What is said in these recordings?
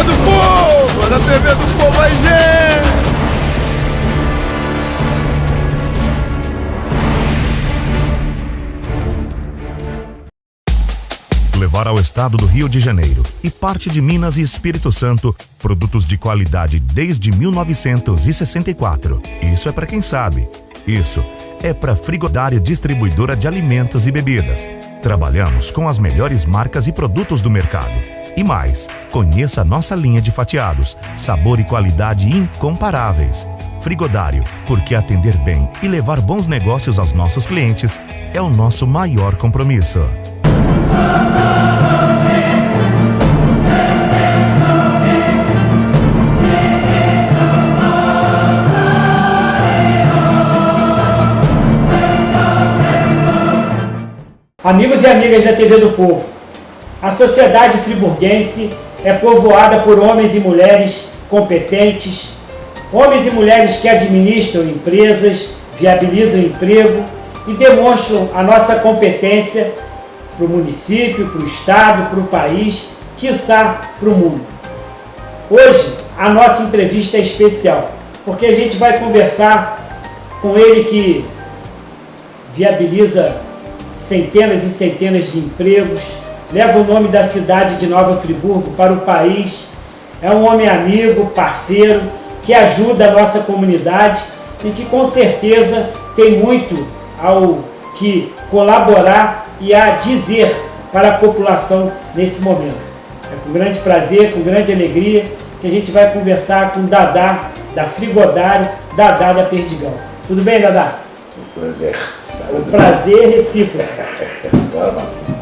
do Povo! Da TV do Povo aí, gente! Levar ao estado do Rio de Janeiro e parte de Minas e Espírito Santo produtos de qualidade desde 1964. Isso é para quem sabe. Isso é para Frigodário Distribuidora de Alimentos e Bebidas. Trabalhamos com as melhores marcas e produtos do mercado. E mais, conheça a nossa linha de fatiados, sabor e qualidade incomparáveis. Frigodário, porque atender bem e levar bons negócios aos nossos clientes é o nosso maior compromisso. Amigos e amigas da TV do Povo, a sociedade friburguense é povoada por homens e mulheres competentes, homens e mulheres que administram empresas, viabilizam emprego e demonstram a nossa competência para o município, para o estado, para o país, quiçá para o mundo. Hoje a nossa entrevista é especial, porque a gente vai conversar com ele que viabiliza centenas e centenas de empregos, leva o nome da cidade de Nova Friburgo para o país, é um homem amigo, parceiro, que ajuda a nossa comunidade e que com certeza tem muito ao que colaborar e a dizer para a população nesse momento. É com grande prazer, com grande alegria que a gente vai conversar com Dadá, da Frigodário, Dadá da Perdigão. Tudo bem, Dadá? Prazer. O prazer recíproco.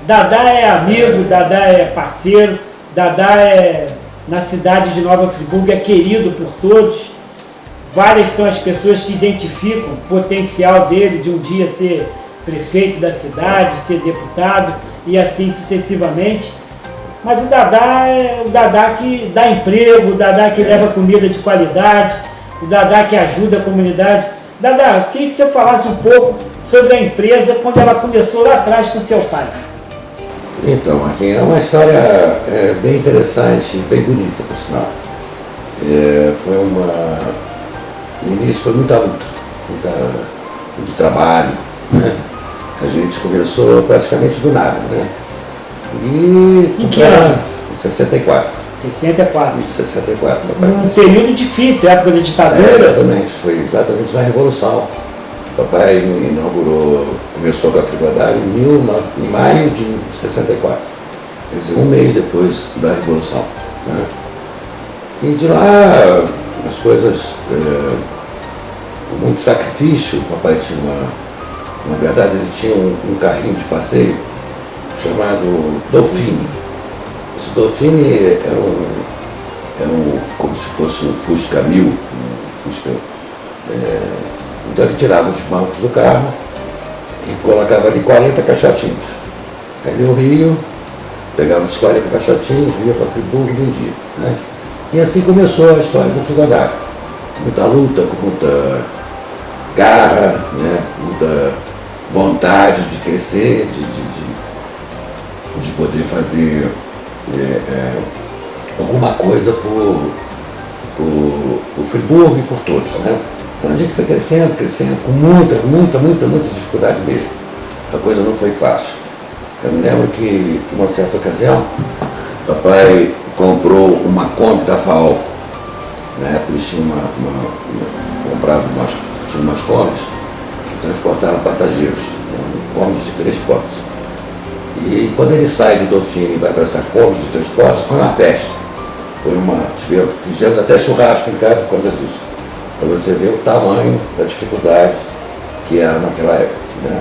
Dadá é amigo, Dadá é parceiro, Dadá é, na cidade de Nova Friburgo, é querido por todos. Várias são as pessoas que identificam o potencial dele de um dia ser prefeito da cidade, ser deputado e assim sucessivamente. Mas o Dadá é o Dadá que dá emprego, o Dadá que leva comida de qualidade, o Dadá que ajuda a comunidade. Dadá, eu queria que você falasse um pouco sobre a empresa quando ela começou lá atrás com seu pai. Então, aqui é uma história bem interessante, bem bonita, por sinal. No início foi muita luta, muito trabalho, né? A gente começou praticamente do nada, né? Em que ano? Em 64. 64. Em 64. Um período difícil, época da ditadura. Exatamente, foi exatamente na Revolução. Papai começou com a Frigodário em maio de 64. Quer dizer, um mês depois da Revolução, né? E de lá as coisas, com muito sacrifício. Papai tinha na verdade ele tinha um carrinho de passeio chamado Dolphine. Esse Dolphine era como se fosse um Fusca 1000, então ele tirava os bancos do carro e colocava ali 40 caixotinhos. Aí no Rio, pegava os 40 caixotinhos, vinha para Friburgo e vendia, né? E assim começou a história do Frigodário. Muita luta, com muita garra, né? Muita vontade de crescer, de poder fazer alguma coisa por Friburgo e por todos, né? Então a gente foi crescendo, com muita dificuldade mesmo. A coisa não foi fácil. Eu me lembro que, em uma certa ocasião, papai comprou uma Kombi da FAO. Na época eles tinham tinha umas Kombis que transportavam passageiros, Kombis de 3 portas. E quando ele sai do Dolphine e vai para essa Kombi de 3 portas, foi uma festa. Fizemos até churrasco em casa por causa disso. Para você ver o tamanho da dificuldade que era naquela época, né?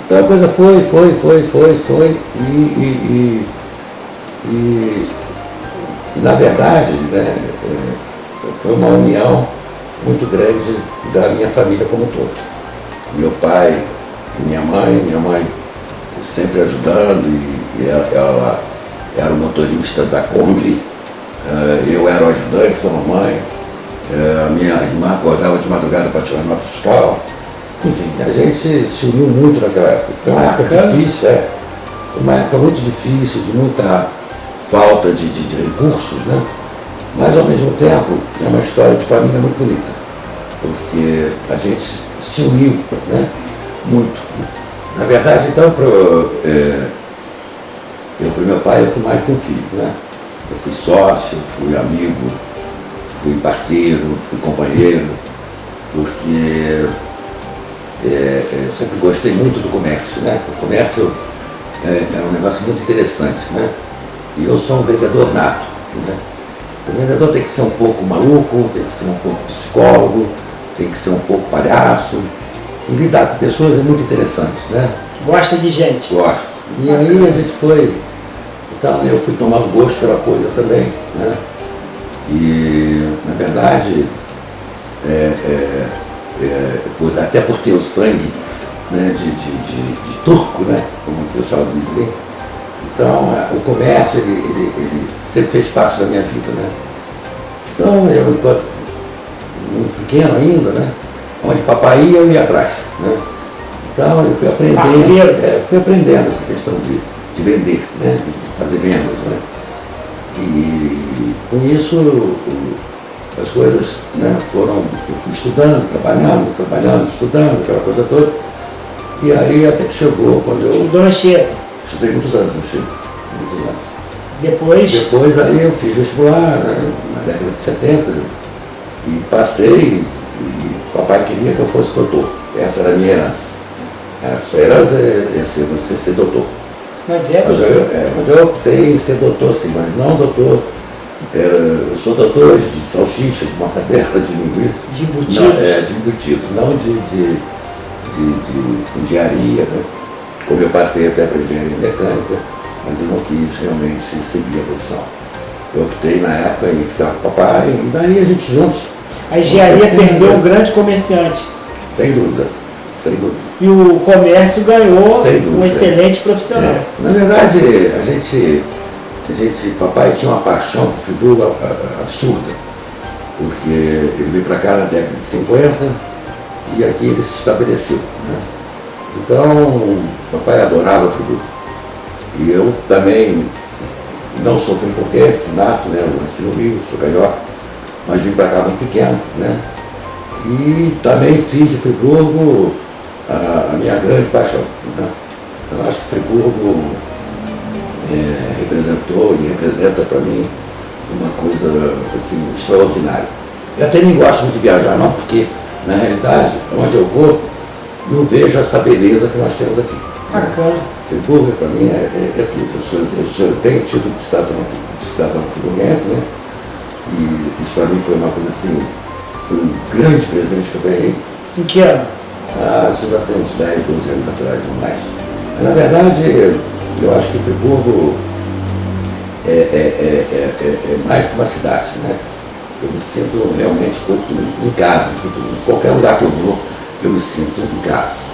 Então a coisa foi e na verdade, né, foi uma união muito grande da minha família como um todo. Meu pai e minha mãe sempre ajudando, e ela era o motorista da Kombi, eu era o ajudante da mamãe, a minha irmã acordava de madrugada para tirar nota fiscal. Enfim, a gente se uniu muito naquela época. Foi uma época difícil, foi uma época muito difícil, de muita falta de recursos, né? Mas ao mesmo tempo é uma história de família muito bonita, porque a gente se uniu, né? Muito. Na verdade, então, para o meu pai eu fui mais que um filho, né? Eu fui sócio, fui amigo, fui parceiro, fui companheiro, porque eu sempre gostei muito do comércio, né? O comércio é um negócio muito interessante, né? E eu sou um vendedor nato, né? O vendedor tem que ser um pouco maluco, tem que ser um pouco psicólogo, tem que ser um pouco palhaço. E lidar com pessoas é muito interessante, né? Gosta de gente? Gosto. E aí a gente foi. Então eu fui tomando gosto pela coisa também, né? E na verdade, até por ter o sangue, né, de turco, né? Como o pessoal dizia. Então o comércio ele sempre fez parte da minha vida, né? Então eu, enquanto muito pequeno ainda, né? Onde papai ia, eu ia atrás, né? Então eu fui aprendendo essa questão de vender, né? De fazer vendas, né? E com isso as coisas, né, foram, eu fui estudando, trabalhando, estudando, aquela coisa toda. E aí até que chegou quando eu... Estudou na Anchieta? Estudei muitos anos no Chile, muitos anos. Depois aí eu fiz vestibular, né, na década de 70, e passei, e papai queria que eu fosse doutor. Essa era a minha herança. A sua herança é você ser doutor. Mas eu optei em ser doutor, sim, mas não doutor. Eu sou doutor de salsicha, de mortadela, de linguiça. De embutidos? Não, de embutidos, não de engenharia, né? Como eu passei até para engenharia mecânica, mas eu não quis realmente seguir a profissão. Eu optei na época em ficar com o papai, e daí a gente juntos. A engenharia perdeu um grande comerciante. Sem dúvida, sem dúvida. E o comércio ganhou um excelente profissional. Na verdade, papai tinha uma paixão por Friburgo absurda, porque ele veio para cá na década de 50 e aqui ele se estabeleceu, né? Então, papai adorava Friburgo. E eu também não sou friburguense, nato, né? Eu nasci no Rio, sou carioca, mas vim para cá muito pequeno, né? E também fiz de Friburgo a minha grande paixão, né? Eu acho que Friburgo representou e representa para mim uma coisa assim, extraordinária. Eu até nem gosto muito de viajar, não, porque na realidade, onde eu vou, não vejo essa beleza que nós temos aqui. Bacana. Friburgo para mim é tudo. Eu tenho título de cidadão friburguense, né? E isso para mim foi uma coisa assim, foi um grande presente que eu ganhei. Em que ano? Isso já tem uns 10, 12 anos atrás, ou mais. Mas na verdade, eu acho que Friburgo é mais que uma cidade, né? Eu me sinto realmente em casa, em qualquer lugar que eu vou, eu me sinto em casa.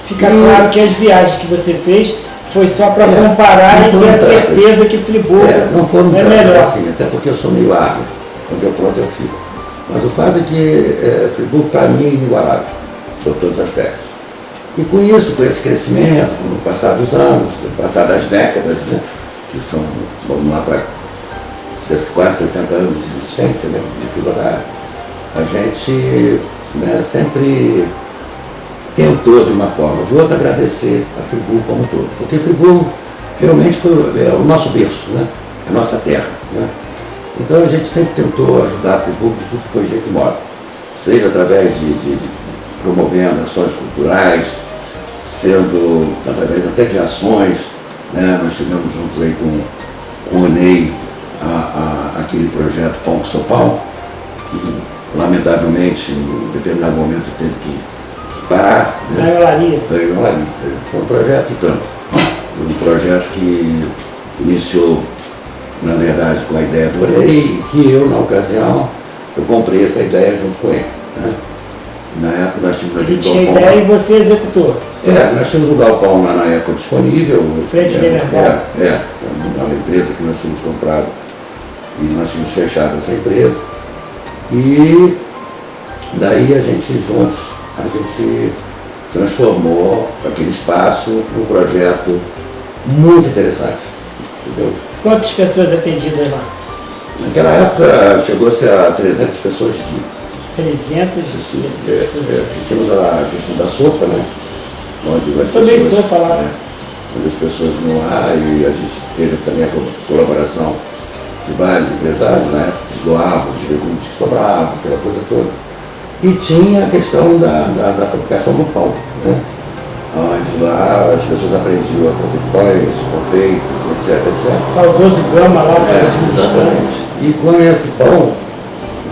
Fica claro que as viagens que você fez foi só para comparar e ter a certeza que Friburgo não foram é melhor. Assim, até porque eu sou meio árvore, onde eu planto eu fico. Mas o fato é que Friburgo para mim é inigualável, por todos os aspectos. E com isso, com esse crescimento, com o passar dos anos, com o passar das décadas, né, que são, vamos lá, para quase 60 anos de existência, né, de Friburgo, a gente, né, sempre tentou, de uma forma ou de outra, agradecer a Friburgo como um todo. Porque Friburgo realmente foi o nosso berço, né, a nossa terra, né. Então a gente sempre tentou ajudar a Friburgo de tudo que foi jeito e modo, seja através de promovendo ações culturais, sendo através até de ações, né? Nós tivemos juntos aí com o Ney aquele projeto Pão com São Paulo, que lamentavelmente em determinado momento teve que parar. Né? Foi em Olaria. Foi um projeto e tanto. Foi um projeto que iniciou, na verdade, com a ideia do Ney, que eu, na ocasião, eu comprei essa ideia junto com ele. Né? Na época nós tínhamos ele tinha ideia e você executou. Nós tínhamos o galpão lá na época disponível. Frente de mercado. Uma empresa que nós tínhamos comprado e nós tínhamos fechado essa empresa. E daí a gente juntos, a gente transformou aquele espaço num projeto muito interessante. Entendeu? Quantas pessoas atendidas lá? Naquela época chegou-se a 300 pessoas dia. 300 pessoas por dia. Tínhamos a questão da sopa, né? Onde as Também pessoas, sopa lá. onde as pessoas iam lá e a gente teve também a colaboração de vários empresários, né? Que doavam os legumes que sobravam, aquela coisa toda. E tinha a questão da fabricação do pão, né? Onde lá as pessoas aprendiam a fazer pães, confeitos, etc. Saudoso Gama lá para Exatamente. E com esse pão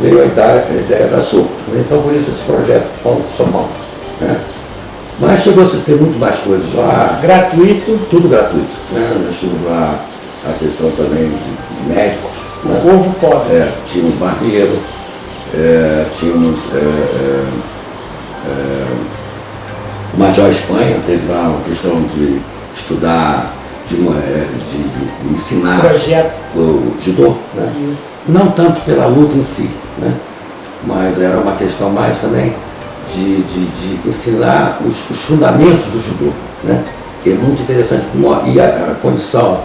veio a ideia da sopa. Então por isso esse projeto, Pão Só Pão. Né? Mas chegou-se a ter muito mais coisas lá. Gratuito. Tudo gratuito. Né? Nós tínhamos lá a questão também de médicos. O Né? povo pobre. Tínhamos barbeiro, tínhamos Major Espanha, teve lá uma questão de estudar, de ensinar Projeto. o judô, né? Isso. Não tanto pela luta em si, né? Mas era uma questão mais também de ensinar os fundamentos do judô, né? Que é muito interessante. E a condição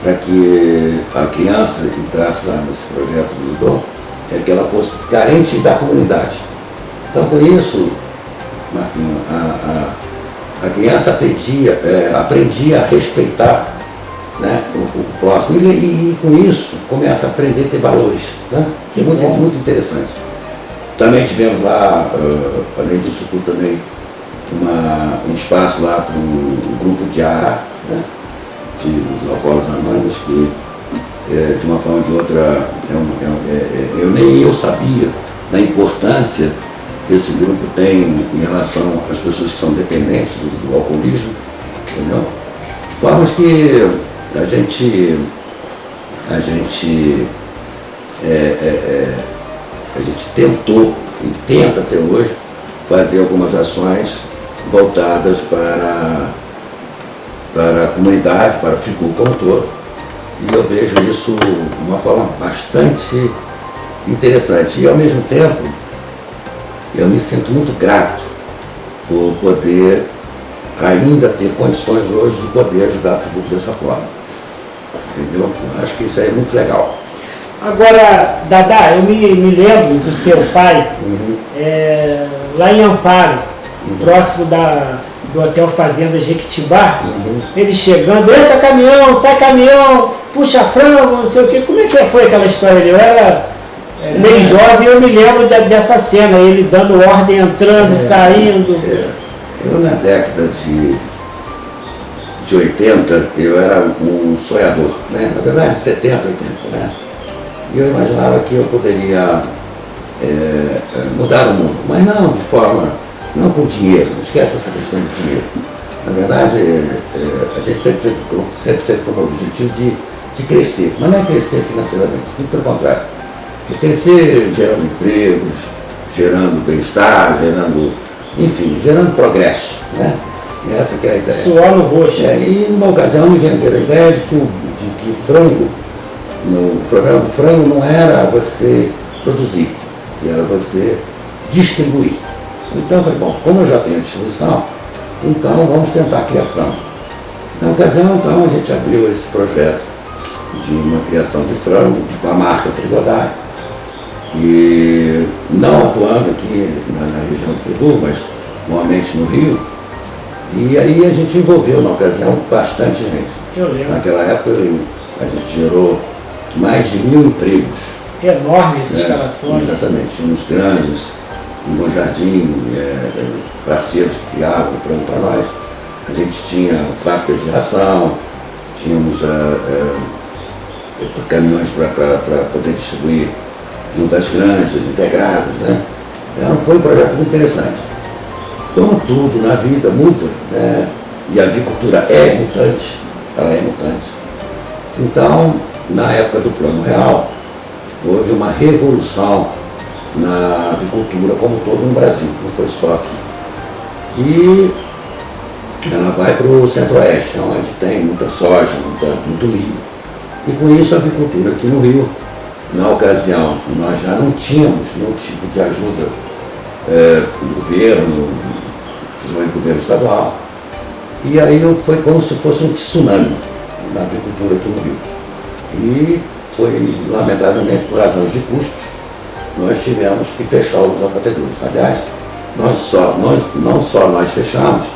para que a criança entrasse lá nesse projeto do judô é que ela fosse carente da comunidade. Então, por isso, Marquinhos, a criança aprendia a respeitar, né, o próximo e com isso começa a aprender a ter valores. Né? É muito interessante. Também tivemos lá, além disso tudo, também um espaço lá para um grupo de AA, né, de alcoólicos anônimos, que de uma forma ou de outra nem eu sabia da importância que esse grupo tem em relação às pessoas que são dependentes do alcoolismo, entendeu? Formas que a gente tentou e tenta até hoje fazer algumas ações voltadas para a comunidade, para a Friburgo como um todo. E eu vejo isso de uma forma bastante interessante. E ao mesmo tempo, eu me sinto muito grato por poder ainda ter condições hoje de poder ajudar a Friburgo dessa forma. Entendeu? Eu acho que isso aí é muito legal. Agora, Dadá, eu me lembro do seu pai, lá em Amparo, próximo do Hotel Fazenda Jequitibá, ele chegando, entra caminhão, sai caminhão, puxa frango, não sei o quê. Como é que foi aquela história ali? Eu era meio jovem, eu me lembro dessa cena, ele dando ordem, entrando e saindo. Eu na década de 80, eu era um sonhador, né? Na verdade 70, 80, né? E eu imaginava que eu poderia mudar o mundo, mas não de forma, não com dinheiro, não esquece essa questão de dinheiro. Na verdade, a gente sempre teve como objetivo de crescer, mas não é crescer financeiramente, muito pelo contrário. É crescer gerando empregos, gerando bem-estar, gerando progresso, né? E essa que é a ideia. Suor no rosto. E numa ocasião me venderam a ideia de que frango, no programa do frango não era você produzir, era você distribuir. Então eu falei, bom, como eu já tenho a distribuição, então vamos tentar criar frango. Na ocasião, então, a gente abriu esse projeto de uma criação de frango com a marca Frigodário, e não atuando aqui na região de Friburgo, mas normalmente no Rio. E aí a gente envolveu na ocasião bastante gente. Eu lembro. Naquela época a gente gerou mais de 1000 empregos. Enormes instalações. Exatamente, tínhamos grandes, em Bom Jardim, parceiros que criavam o frango para nós. A gente tinha fábricas de ração, tínhamos caminhões para poder distribuir junto às granjas integradas, né? Foi um projeto muito interessante. Como tudo na vida muda, né? E a avicultura é mutante, ela é mutante. Então, na época do Plano Real, houve uma revolução na avicultura como um todo no Brasil, não foi só aqui. E ela vai para o Centro-Oeste, onde tem muita soja, muito milho. E com isso a avicultura aqui no Rio, na ocasião, nós já não tínhamos nenhum tipo de ajuda do governo, principalmente do governo estadual. E aí foi como se fosse um tsunami na agricultura aqui no Rio. E foi, lamentavelmente, por razões de custos, nós tivemos que fechar os abatedouros. Aliás, não só nós fechamos,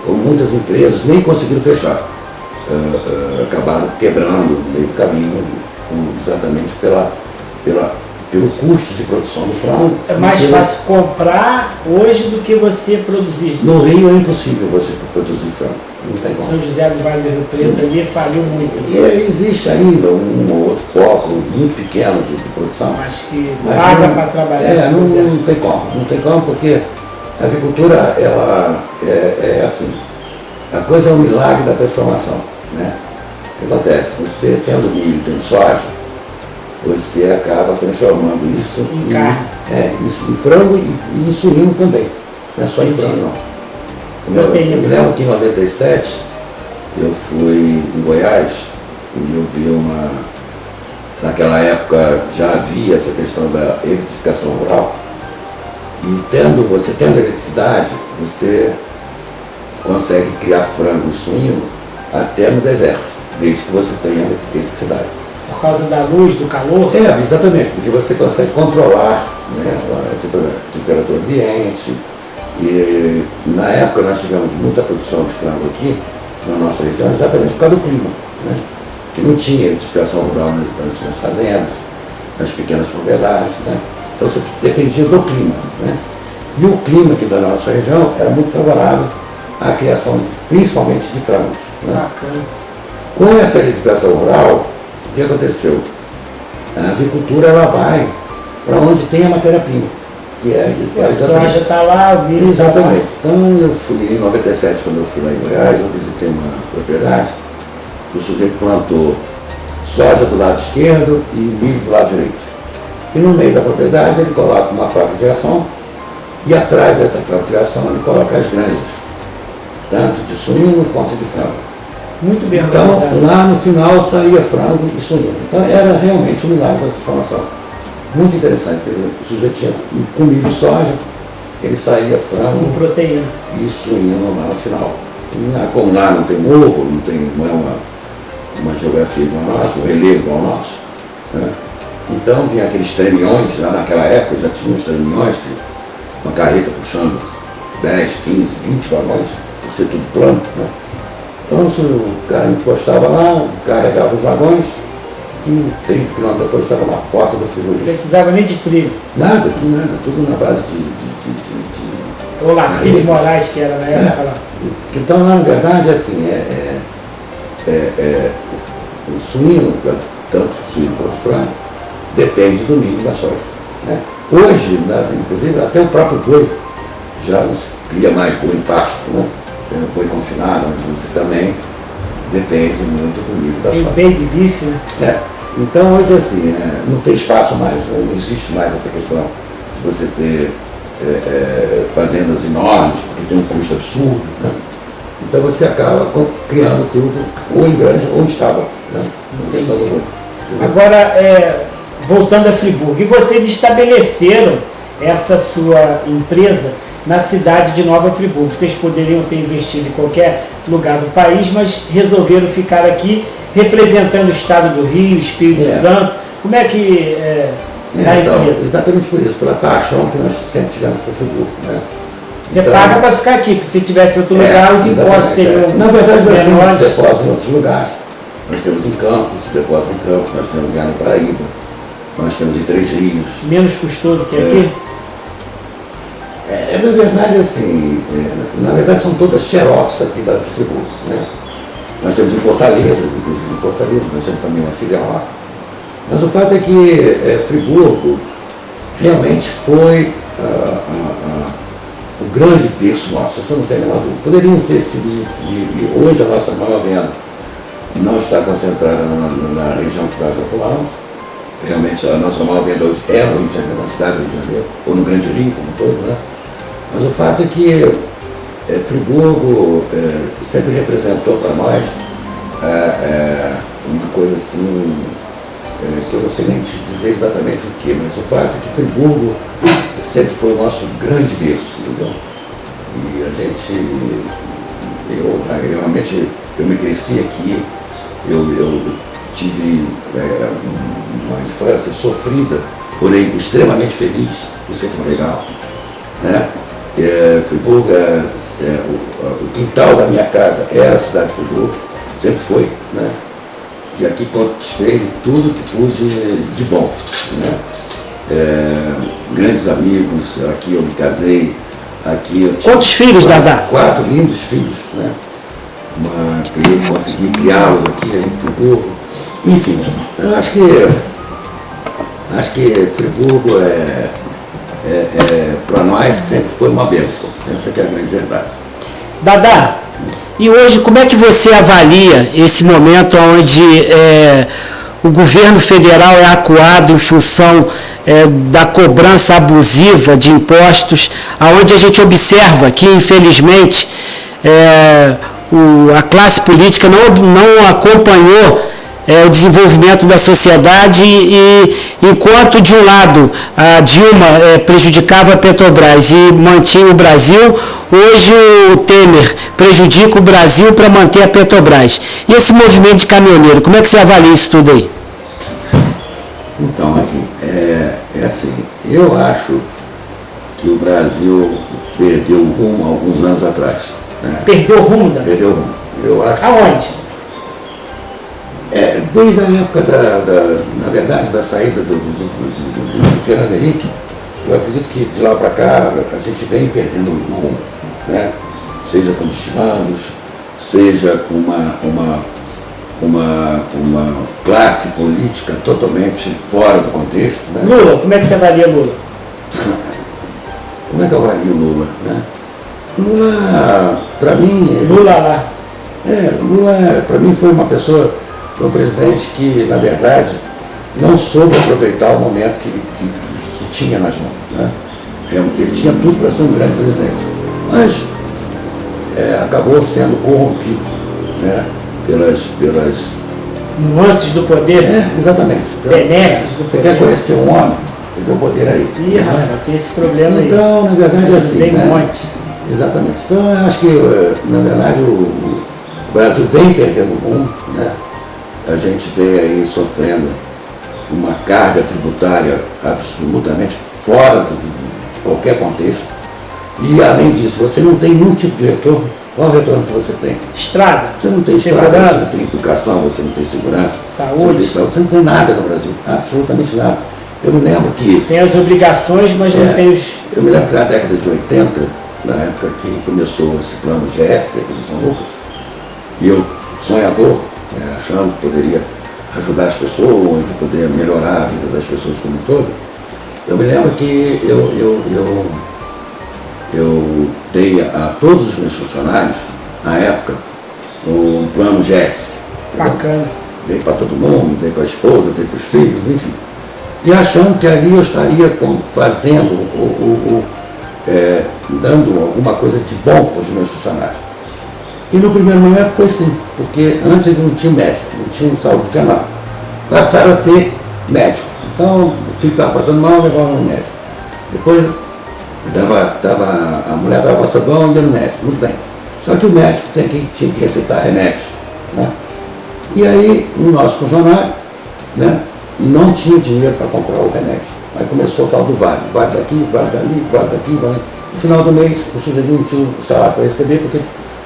como muitas empresas nem conseguiram fechar. Acabaram quebrando no meio do caminho, exatamente pelo custo de produção do frango. É mais fácil comprar hoje do que você produzir. No Rio é impossível você produzir frango. Não tem como. São José do Vale do Rio Preto ali faliu muito. E existe ainda um ou outro foco muito pequeno de produção. Mas que paga para trabalhar. Não tem como. Não tem como, porque a agricultura ela é assim. A coisa é um milagre da transformação. Né? O que acontece? Você tendo milho e tendo soja, você acaba transformando isso em carne. Isso em frango e em suíno também. Não é só em frango, não. Eu me lembro que em 97 eu fui em Goiás e eu vi naquela época já havia essa questão da eletrificação rural, e você tendo eletricidade, você consegue criar frango e suíno até no deserto, desde que você tenha eletricidade. Por causa da luz, do calor? Exatamente, porque você consegue controlar, né, a temperatura ambiente. E na época nós tivemos muita produção de frango aqui na nossa região, exatamente por causa do clima, né? Que não tinha eletrificação rural nas fazendas, nas pequenas propriedades, né? Então você dependia do clima, né? E o clima aqui da nossa região era muito favorável à criação principalmente de frangos, né? Bacana. Com essa eletrificação rural, o que aconteceu? A agricultura ela vai para onde tem a matéria-prima. A soja está lá, o milho está lá. Exatamente. Então eu fui em 97, quando eu fui lá em Goiás, eu visitei uma propriedade, o sujeito plantou soja do lado esquerdo e milho do lado direito. E no meio da propriedade ele coloca uma fábrica de ração, e atrás dessa fábrica de ração ele coloca as granjas, tanto de suíno quanto de frango. Muito bem Então organizado. lá no final saía frango e suíno. Então era realmente um milagre da transformação. Muito interessante, quer dizer, o sujeito tinha comido soja, ele saía frango Com proteína. e suíno lá no final. Como lá não tem morro, não é uma geografia igual a nossa, um relevo igual ao nosso, né? Então vinha aqueles tremiões, lá naquela época já tinha uns tremiões, uma carreta puxando 10, 15, 20 vagões, por ser tudo plano, né? Então se o cara encostava lá, carregava os vagões, e 30 quilômetros depois estava na porta do frigorífico. Não precisava nem de trilho. Nada, tudo na base O Laci de Moraes, que era na época lá. Então, na verdade, assim, o suíno, tanto o suíno quanto o frango, depende do milho e da soja, né? Hoje, né, inclusive, até o próprio boi já não se cria mais boi em pasto, né? Boi confinado, mas você também depende muito do milho e da soja. Tem baby beef, né? Então hoje assim, não tem espaço mais, não existe mais essa questão de você ter fazendas enormes, porque tem um custo absurdo, né? Então você acaba criando tudo ou em granja ou em estábulo, né? Entendi. Agora, voltando a Friburgo, e vocês estabeleceram essa sua empresa na cidade de Nova Friburgo. Vocês poderiam ter investido em qualquer lugar do país, mas resolveram ficar aqui representando o estado do Rio, Espírito Santo. Como é que está a então, empresa? exatamente por isso, pela paixão que nós sempre tivemos para o Friburgo, né? Você Então, paga para ficar aqui, porque se tivesse em outro lugar, os impostos seriam Na verdade, nós temos menores. depósitos em outros lugares. Nós temos em Campos, depósito em Campos, nós temos em Paraíba, nós temos em Três Rios. Menos custoso que aqui? Na verdade, assim, na verdade são todas xerox aqui da Friburgo, né? Nós temos em Fortaleza, inclusive em Fortaleza, nós temos também uma filial lá. Mas o fato é que Friburgo realmente foi o grande berço nosso, isso não tem a menor dúvida. Poderíamos ter sido, e hoje a nossa maior venda não está concentrada na região que nós atuamos. Realmente a nossa maior venda hoje é no Rio de Janeiro, na cidade do Rio de Janeiro, ou no Grande Rio como um todo, né? Mas o fato é que Friburgo sempre representou para nós uma coisa assim, que eu não sei nem te dizer exatamente o que, mas o fato é que Friburgo sempre foi o nosso grande berço, entendeu? E a gente, eu realmente, eu me cresci aqui, eu tive uma infância sofrida, porém extremamente feliz, isso é muito legal, né? Friburgo, o quintal da minha casa era a cidade de Friburgo, sempre foi, né? E aqui conquistei tudo que pude de bom, né? Grandes amigos, aqui eu me casei, aqui eu tive Quantos filhos, Dadá? 4 lindos filhos, né? Consegui criá-los aqui em Friburgo, enfim, eu acho que Friburgo para nós sempre foi uma bênção, essa que é a grande verdade. Dadá, e hoje como é que você avalia esse momento onde o governo federal é acuado em função da cobrança abusiva de impostos, onde a gente observa que, infelizmente, a classe política não acompanhou o desenvolvimento da sociedade e enquanto de um lado a Dilma prejudicava a Petrobras e mantinha o Brasil, hoje o Temer prejudica o Brasil para manter a Petrobras. E esse movimento de caminhoneiro, como é que você avalia isso tudo aí? Então, aqui, assim, eu acho que o Brasil perdeu o rumo há alguns anos atrás. Né? Perdeu o rumo, Dadá? Perdeu o rumo. Eu acho. Aonde? Desde a época na verdade, da saída do Fernando Henrique, eu acredito que de lá para cá a gente vem perdendo o rumo, né? Seja com desmandos, seja com uma classe política totalmente fora do contexto. Né? Lula, como é que você avalia Lula? Como é que eu avalio Lula? Né? Lula, para mim... Lula lá. Lula, para mim, foi um presidente que, na verdade, não soube aproveitar o momento que tinha nas mãos. Né? Ele tinha tudo para ser um grande presidente, mas acabou sendo corrompido, né? pelas nuances do poder? Exatamente. Benesses do poder. Você quer conhecer um homem? Você tem o poder aí. Ih, rapaz, tem esse problema aí. Então, na verdade, é assim. Tem né? um monte. Exatamente. Então, eu acho que, na verdade, o Brasil vem perdendo o rumo, né? A gente vem aí sofrendo uma carga tributária absolutamente fora de qualquer contexto. E, além disso, você não tem nenhum tipo de retorno. Qual o retorno que você tem? Estrada. Você não tem estrada, você não tem educação, você não tem segurança. Saúde. Você não tem nada no Brasil, absolutamente nada. Eu me lembro que... Tem as obrigações, mas não tem os... Eu me lembro que na década de 80, na época que começou esse plano GS aqui de São Lucas, e eu, sonhador, achando que poderia ajudar as pessoas e poder melhorar a vida das pessoas como um todo, eu me lembro que eu dei a todos os meus funcionários, na época, um plano GS. Bacana. Dei para todo mundo, dei para a esposa, dei para os filhos, enfim. E achando que ali eu estaria fazendo, dando alguma coisa de bom para os meus funcionários. E no primeiro momento foi sim, porque antes não tinha médico, não tinha saúde, não tinha nada. Passaram a ter médico. Então, o filho estava passando mal, levava no médico. Depois, a mulher estava passando mal, ia no médico, muito bem. Só que o médico tinha que receitar remédios. Né? E aí, o nosso funcionário, né, não tinha dinheiro para comprar o remédio. Aí começou o tal do vale daqui, vale dali, vale daqui, vale. No final do mês, o sujeito não tinha o salário para receber, porque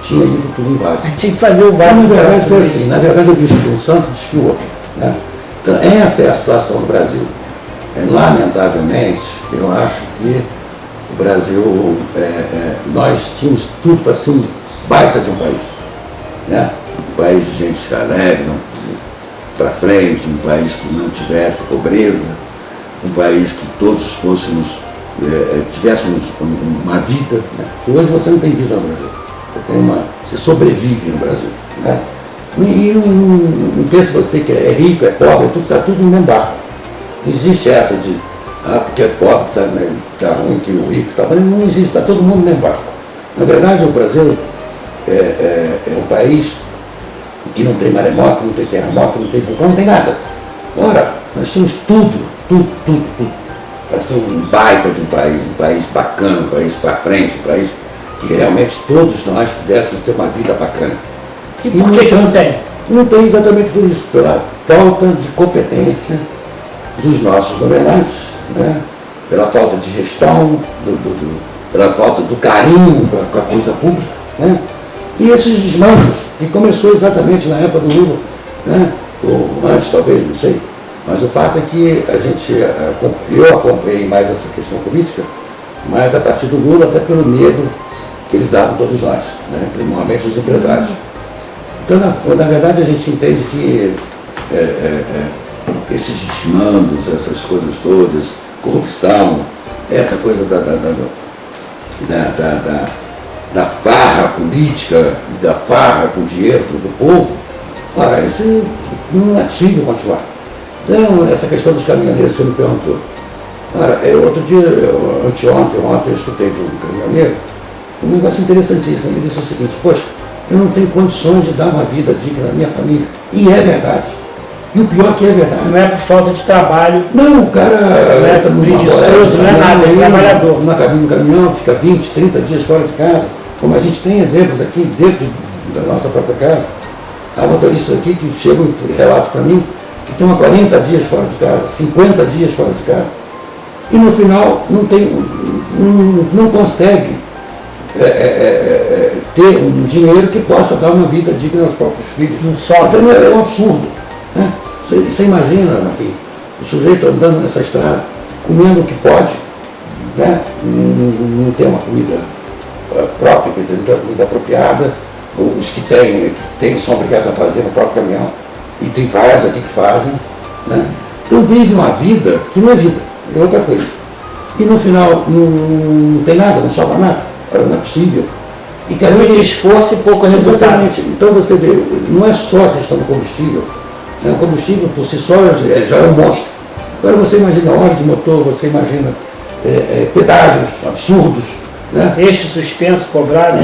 tinha ido tudo em vale. Tinha que fazer o vale. Na verdade foi assim, na verdade eu vesti um santo e despiu outro. Né? Então essa é a situação do Brasil. Lamentavelmente, eu acho que o Brasil, nós tínhamos tudo para ser um baita de um país. Né? Um país de gente alegre, para frente, um país que não tivesse pobreza, um país que todos tivéssemos uma vida. Né? Porque hoje você não tem vida no Brasil. Você sobrevive no Brasil. Né? E não pense você que é rico, é pobre, está tudo no mesmo barco. Não existe essa de, porque é pobre, está ruim, que o rico está ruim. Não existe, está todo mundo no mesmo barco. Na verdade, o Brasil é um país que não tem maremoto, não tem terremoto, não tem vulcão, não tem nada. Ora, nós tínhamos tudo para ser um baita de um país bacana, um país para frente, um país que realmente todos nós pudéssemos ter uma vida bacana. E por que não tem? Não tem exatamente por isso, pela falta de competência dos nossos governantes, né? Pela falta de gestão, pela falta do carinho com a coisa pública, né? E esses desmandos, que começou exatamente na época do Lula, né? Ou antes talvez, não sei, mas o fato é que eu acompanhei mais essa questão política, mas a partir do Lula, até pelo medo que eles davam a todos nós, né? Principalmente os empresários. Então, na verdade, a gente entende que esses desmandos, essas coisas todas, corrupção, essa coisa da farra política, da farra com o dinheiro do povo, ora, isso não é possível continuar. Então, essa questão dos caminhoneiros, você me perguntou. Ora, outro dia, ontem eu escutei de um caminhoneiro, um negócio interessantíssimo. Ele disse o seguinte: poxa, eu não tenho condições de dar uma vida digna à minha família. E é verdade. E o pior que é verdade. Não é por falta de trabalho. Não, o cara não é preguiçoso, não é nada, é trabalhador. Numa cabine no caminhão, fica 20, 30 dias fora de casa. Como a gente tem exemplos aqui dentro da nossa própria casa. Há motoristas aqui que chegam e relatam para mim que estão há 40 dias fora de casa, 50 dias fora de casa. E no final não consegue ter um dinheiro que possa dar uma vida digna aos próprios filhos. Então é um absurdo. Né? Você imagina, Marquinhos, o sujeito andando nessa estrada, comendo o que pode, né? Não tem uma comida própria, quer dizer, não tem uma comida apropriada. Os que têm são obrigados a fazer no próprio caminhão. E tem vários aqui que fazem. Né? Então vive uma vida que não é vida, é outra coisa. E no final não tem nada, não sobra nada. Não é possível. E que muito esforço e pouco resultado. Exatamente. Então você vê, não é só a questão do combustível. Né? O combustível por si só já é um monstro. Agora você imagina óleo de motor, você imagina pedágios absurdos. Né? Eixo suspenso cobrado.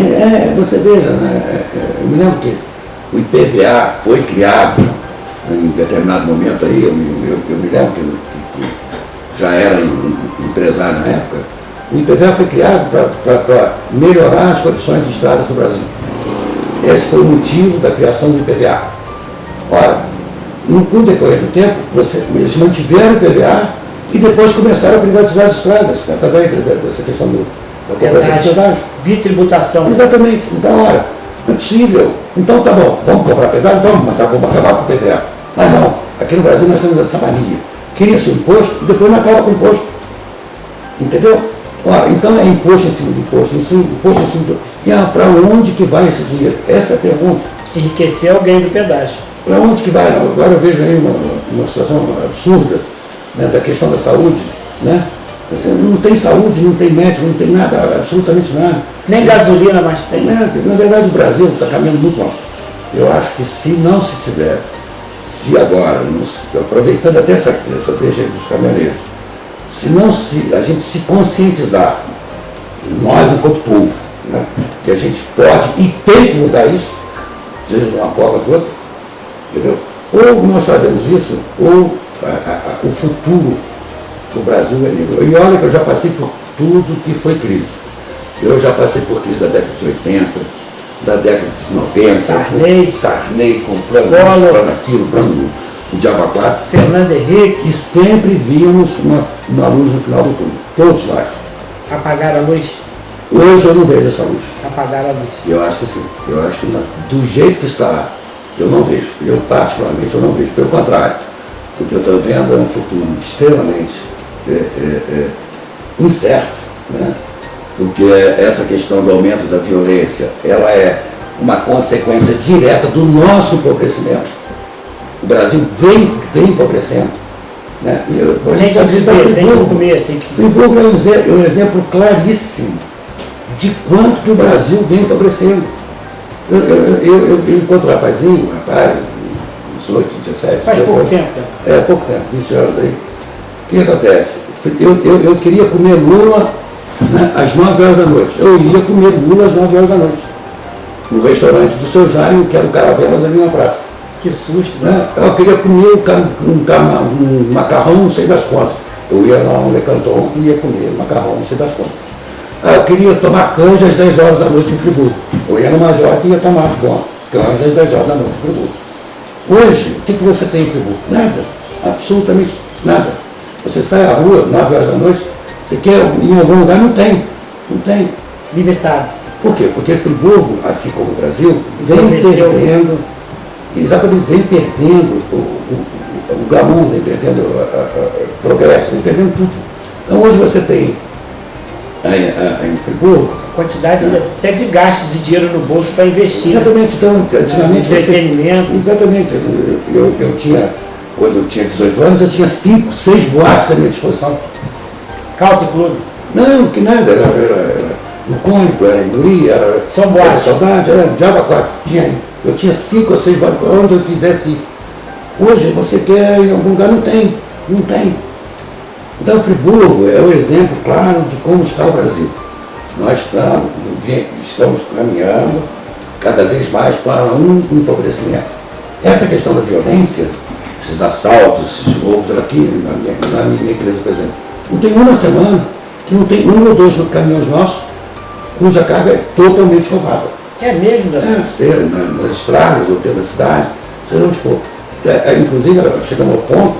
Você veja, né? Eu me lembro que o IPVA foi criado em determinado momento aí, eu me lembro que já era empresário na época. O IPVA foi criado para melhorar as condições de estradas do Brasil. Esse foi o motivo da criação do IPVA. Ora, com o decorrer do tempo, eles mantiveram o IPVA e depois começaram a privatizar as estradas, através dessa questão da cobrança de pedágio. Bitributação. Exatamente. Então, olha, não é possível. Então tá bom, vamos cobrar pedágio? Vamos, mas vamos acabar com o IPVA. Ah não, aqui no Brasil nós temos essa mania. Cria-se o imposto e depois não acaba com o imposto. Entendeu? Ora, então é imposto em cima de imposto, imposto em cima de... E para onde que vai esse dinheiro? Essa é a pergunta. Enriquecer alguém do pedágio. Para onde que vai? Agora eu vejo aí uma situação absurda, né, da questão da saúde, né? Não tem saúde, não tem médico, não tem nada, absolutamente nada. Nem gasolina mais tem. Na verdade o Brasil está caminhando muito mal. Eu acho que se não se tiver, se agora, aproveitando até essa deixa dos caminhoneiros, se a gente se conscientizar, nós enquanto povo, né, que a gente pode e tem que mudar isso, seja de uma forma ou de outra, entendeu? Ou nós fazemos isso, ou o futuro do Brasil é livre. E olha que eu já passei por tudo que foi crise. Eu já passei por crise da década de 80, da década de 90, Sarney com plano isso, plano aquilo, plano o Diabo 4. Fernando Henrique. Que sempre víamos uma luz no final do túnel. Todos nós. Apagar a luz? Hoje eu não vejo essa luz. Apagar a luz. Eu acho que sim. Eu acho que não. Do jeito que está, eu não vejo. Eu particularmente eu não vejo. Pelo contrário. O que eu estou vendo é um futuro extremamente incerto, né? Porque essa questão do aumento da violência, ela é uma consequência direta do nosso empobrecimento. O Brasil vem empobrecendo. Né? Tem que viver, tem que comer, tem que... Friburgo é um exemplo claríssimo de quanto que o Brasil vem empobrecendo. Eu encontro um rapazinho, 18, 17... Faz pouco tempo. Pouco tempo, 20 anos aí. O que acontece? Eu queria comer lula, né, às 9 horas da noite. Eu ia comer lula às 9 horas da noite. No restaurante do seu Jaime, que era o Caravelas ali na praça. Que susto, né? Eu queria comer um macarrão, não sei das contas. Eu ia lá no Le Canton e ia comer macarrão, não sei das contas. Eu queria tomar canja às 10 horas da noite em Friburgo. Eu ia no Major e ia tomar canja às 10 horas da noite em Friburgo. Hoje, o que você tem em Friburgo? Nada, absolutamente nada. Você sai à rua, 9 horas da noite, você quer ir em algum lugar, não tem. Limitado. Por quê? Porque Friburgo, assim como o Brasil, vem perdendo, exatamente, vem perdendo o glamour, vem perdendo o progresso, vem perdendo tudo. Então hoje você tem em Friburgo Quantidade até de gasto de dinheiro no bolso para investir. Exatamente, então antigamente entretenimento. Exatamente. Eu tinha, quando eu tinha 18 anos, eu tinha 5, 6 boates à minha disposição. Country Club. Não, que nada, era no Cônico, era em Guri, era Saudade, era Diaba 4. Eu tinha 5 ou 6 boates para onde eu quisesse ir. Hoje você quer ir em algum lugar, não tem. Então Friburgo é o exemplo claro de como está o Brasil. Nós estamos caminhando cada vez mais para um empobrecimento. Essa questão da violência, esses assaltos, esses roubos aqui na minha empresa, por exemplo, não tem uma semana que não tem 1 ou 2 caminhões nossos cuja carga é totalmente roubada. É mesmo, Davi? Seja nas estradas ou dentro da cidade, seja onde for. Inclusive, chegamos ao ponto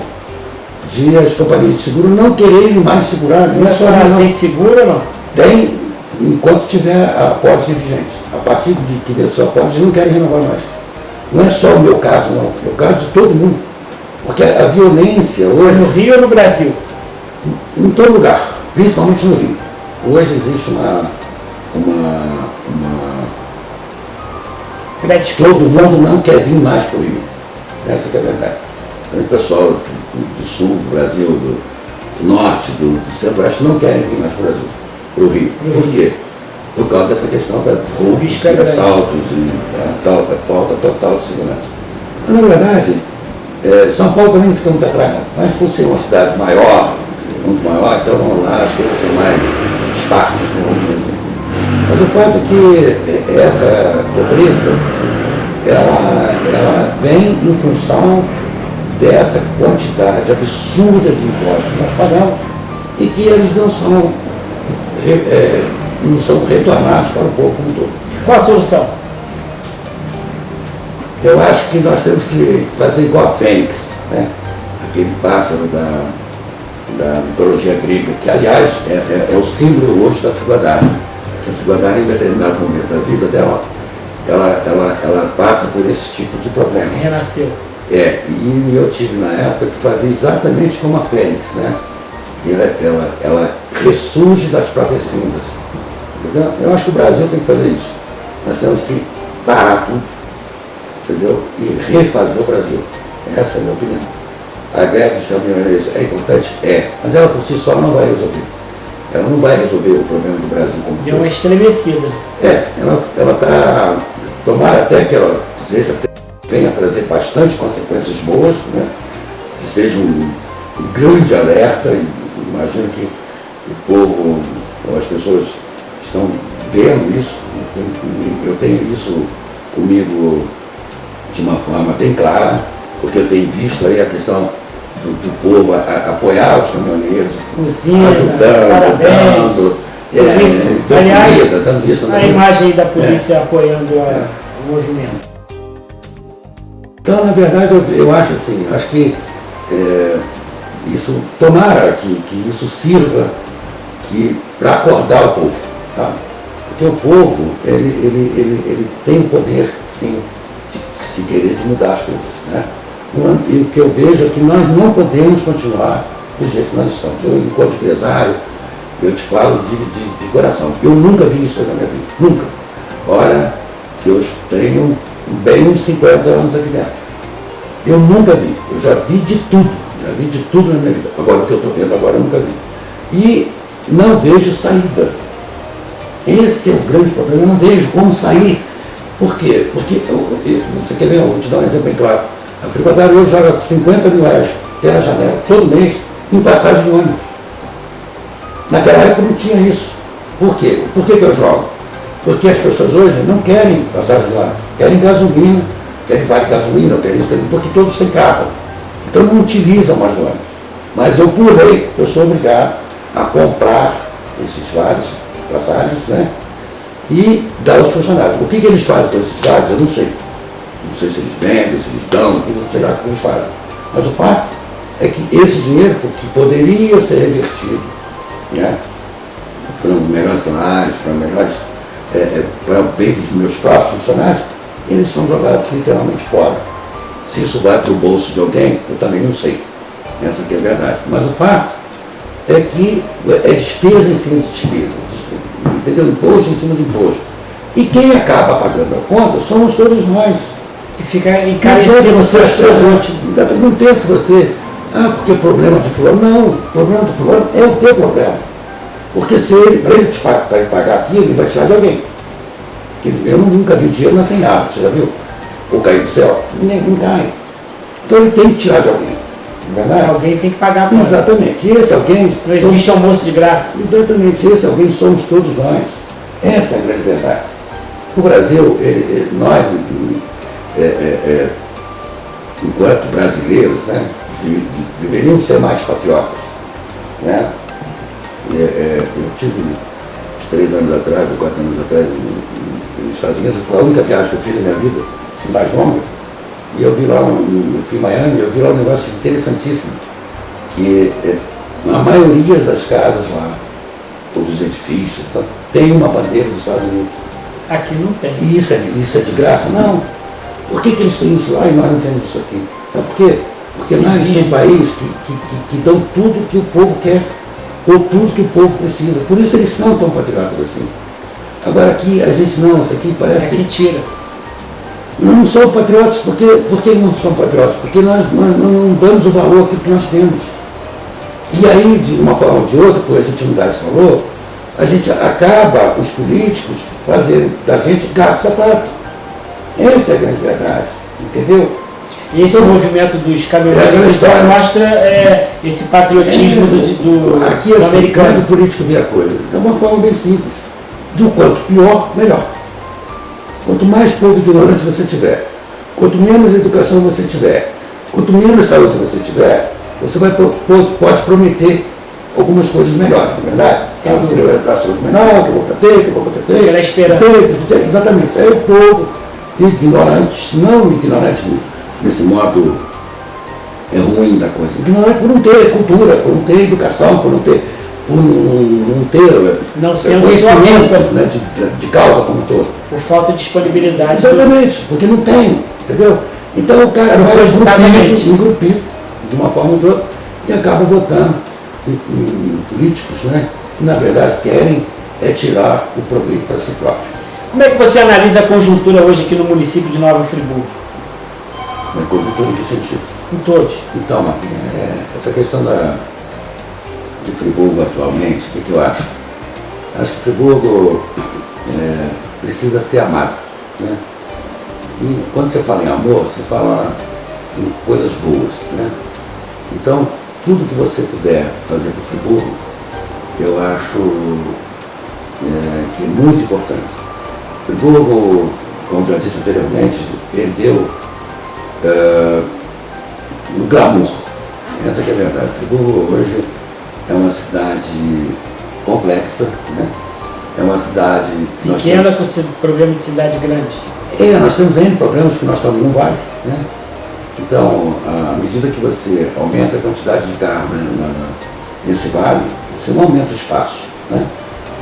de as companhias de seguro não quererem mais segurar. Não é só não tem seguro ou não? Tem, enquanto tiver a pólice vigente. A partir de que venceu a pólice, eles não querem renovar mais. Não é só o meu caso, não. É o caso de todo mundo. Porque a violência hoje... No Rio ou no Brasil? Em todo lugar, principalmente no Rio. Hoje existe uma todo mundo não quer vir mais para o Rio. Essa que é a verdade. Então, o pessoal do sul do Brasil, do norte, do centro-oeste, não querem vir mais para o Brasil, para o Rio. Por quê? Por causa dessa questão de roubos, de assaltos e falta total de segurança. Então, na verdade, São Paulo também não fica muito atrás, não. Mas por ser uma cidade maior, muito maior, então vamos lá, as coisas são mais esparsas, vamos dizer assim. Mas o fato é que essa pobreza, ela vem em função dessa quantidade absurda de impostos que nós pagamos e que eles não são retornados para o povo como um todo. Qual a solução? Eu acho que nós temos que fazer igual a Fênix, né? Aquele pássaro da mitologia grega, que aliás é o símbolo hoje da Frigodária. A Frigodária, em determinado momento da vida dela, ela passa por esse tipo de problema. Renasceu. E eu tive na época que fazer exatamente como a Fênix, né? E ela ressurge das próprias cinzas. Então, eu acho que o Brasil tem que fazer isso. Nós temos que parar tudo, entendeu? E refazer o Brasil. Essa é a minha opinião. A greve dos caminhoneiros é importante? Mas ela por si só não vai resolver. Ela não vai resolver o problema do Brasil como deu uma estremecida. Ela está... Tomara até que ela venha trazer bastante consequências boas, né? Que seja um grande alerta. Imagino que o povo, as pessoas estão vendo isso. Eu tenho isso comigo de uma forma bem clara, porque eu tenho visto aí a questão do povo apoiar os caminhoneiros, ajudando, dando isso. A imagem da polícia apoiando o movimento. Então, na verdade, eu acho assim, acho que isso, tomara que isso sirva para acordar o povo, sabe? Porque o povo, ele tem o poder, sim, se querer de mudar as coisas, né? E o que eu vejo é que nós não podemos continuar do jeito que nós estamos. Eu, enquanto empresário, eu te falo de coração. Eu nunca vi isso na minha vida, nunca. Ora, eu tenho bem uns 50 anos aqui dentro. Eu nunca vi, eu já vi de tudo na minha vida. Agora, o que eu estou vendo agora, eu nunca vi. E não vejo saída. Esse é o grande problema, eu não vejo como sair. Por quê? Porque, você quer ver, eu vou te dar um exemplo bem claro. A Frigodária hoje joga 50 mil reais pela janela, todo mês, em passagem de ônibus. Naquela época não tinha isso. Por quê? Por que eu jogo? Porque as pessoas hoje não querem passagem de ônibus, querem gasolina, querem vale gasolina, querem isso, porque todos têm carro. Então não utilizam mais ônibus. Mas eu, por lei, eu sou obrigado a comprar esses vários passagens, né? E dar aos funcionários. O que eles fazem com esses vários, eu não sei. Não sei se eles vendem, se eles dão, não sei lá o que eles fazem. Mas o fato é que esse dinheiro que poderia ser revertido, né, para melhores salários, para o bem dos meus próprios funcionários, eles são jogados literalmente fora. Se isso vai para o bolso de alguém, eu também não sei. Essa aqui é a verdade. Mas o fato é que é despesa em cima de despesa, entendeu? Imposto em cima de imposto. E quem acaba pagando a conta somos todos nós. E fica encarecendo os seus produtos. Não tem se você, porque problema de fulano. Não, o problema do fulano é o teu problema. Porque se ele, para ele pagar aquilo, ele vai tirar de alguém. Eu nunca vi dinheiro na sem nada, você já viu? Ou cair do céu? Não cai. Então ele tem que tirar de alguém. Não é verdade? Alguém tem que pagar a conta. Exatamente. E esse alguém. Não existe almoço de graça. Exatamente. Esse alguém somos todos nós. Essa é a grande verdade. O Brasil, nós, enquanto brasileiros, né, deveríamos ser mais patriotas. Né? Eu tive uns 3 anos atrás, ou 4 anos atrás, nos Estados Unidos, foi a única viagem que eu fiz na minha vida, assim, mais longa, e eu vi lá, eu fui em Miami, eu vi lá um negócio interessantíssimo, que a maioria das casas lá, ou dos edifícios, tem uma bandeira dos Estados Unidos. Aqui não tem. E isso é de graça? Não. Por que eles têm isso lá e nós não temos isso aqui? Sabe por quê? Porque nós temos um país que dão tudo que o povo quer, ou tudo que o povo precisa. Por isso eles são tão patriotas assim. Agora aqui a gente não, isso aqui parece... Aqui tira. Não são patriotas, por que não são patriotas? Porque nós não damos o valor que nós temos. E aí, de uma forma ou de outra, por a gente não dar esse valor, a gente acaba, os políticos, fazendo da gente gato sapato. Essa é a grande verdade, entendeu? E esse movimento dos caminhoneiros mostra esse patriotismo do aqui assim, americano. Quando o político vê a coisa, de uma forma bem simples. Do quanto pior, melhor. Quanto mais povo ignorante você tiver, quanto menos educação você tiver, quanto menos saúde você tiver, você pode prometer algumas coisas melhores, não é verdade? Que eu vou saúde menor, que eu vou ter, que eu vou acontecer. Aquela esperança. Exatamente. Aí o povo, ignorantes, não ignorantes desse modo ruim da coisa, ignorante por não ter cultura, por não ter educação, por não ter conhecimento, né, de causa como um todo. Por falta de disponibilidade. Exatamente, porque não tem, entendeu? Então o cara vai em grupinho, de uma forma ou de outra, e acaba votando em políticos, né, que na verdade querem tirar o proveito para si próprio. Como é que você analisa a conjuntura hoje aqui no município de Nova Friburgo? Na conjuntura em que sentido? Em todos. Então, Marquinhos, essa questão de Friburgo atualmente, o que eu acho? Acho que Friburgo precisa ser amado. Né? E quando você fala em amor, você fala em coisas boas. Né? Então, tudo que você puder fazer para o Friburgo, eu acho que é muito importante. Friburgo, como já disse anteriormente, perdeu o glamour. Essa que é a verdade. Friburgo hoje é uma cidade complexa, né? É uma cidade... Pequena com problema de cidade grande. Nós temos N problemas que nós estamos num vale, né? Então, à medida que você aumenta a quantidade de carro nesse vale, você não aumenta o espaço, né?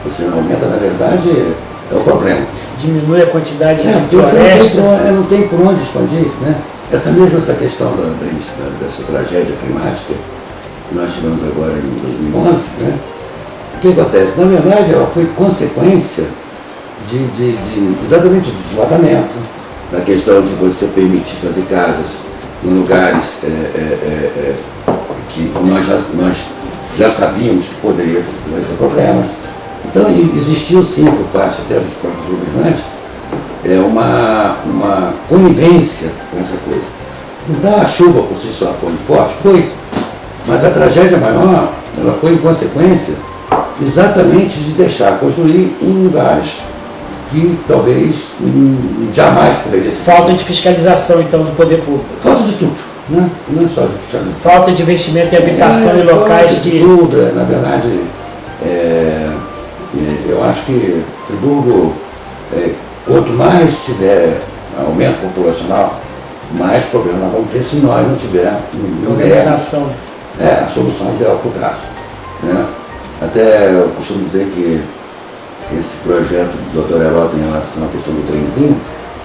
Você não aumenta, na verdade, é o problema. Diminui a quantidade de floresta. Não tem por onde expandir, né? Essa questão dessa tragédia climática que nós tivemos agora em 2011, né? O que acontece? Na verdade, ela foi consequência exatamente do desmatamento, da questão de você permitir fazer casas em lugares que nós já sabíamos que poderia trazer problemas. Então, existiu sim, por parte até dos próprios governantes, uma conivência com essa coisa. Então, a chuva por si só foi forte? Foi. Mas a tragédia maior, ela foi em consequência exatamente de deixar construir em lugares que talvez jamais poderia ser. Falta de fiscalização, então, do poder público. Falta de tudo, né? Não é só de fiscalização. Falta de investimento em habitação em locais que... Tudo, na verdade, eu acho que Friburgo, quanto mais tiver aumento populacional, mais problemas nós vamos ter se nós não tivermos Organização. a solução ideal para o caso. Né? Até eu costumo dizer que esse projeto do Dr. Heródoto em relação à questão do trenzinho,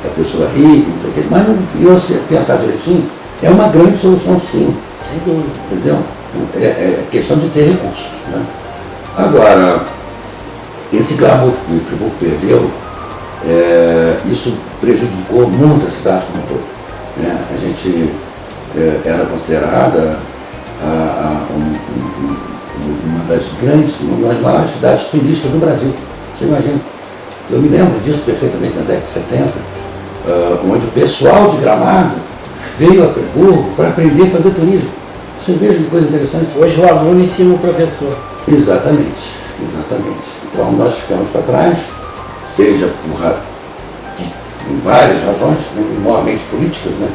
que a pessoa rica, não sei o quê, mas e você pensar direitinho, é uma grande solução sim. Sem dúvida. Entendeu? É questão de ter recursos. Né? Agora, esse glamour que o Friburgo perdeu, isso prejudicou muito a cidade como um todo. Né? A gente era considerada uma das grandes, uma das maiores cidades turísticas do Brasil. Você imagina? Eu me lembro disso perfeitamente na década de 70, onde o pessoal de Gramado veio a Friburgo para aprender a fazer turismo. Você veja que coisa interessante. Hoje o aluno ensina o professor. Exatamente, exatamente. Então nós ficamos para trás, seja por várias razões, né, normalmente políticas, né?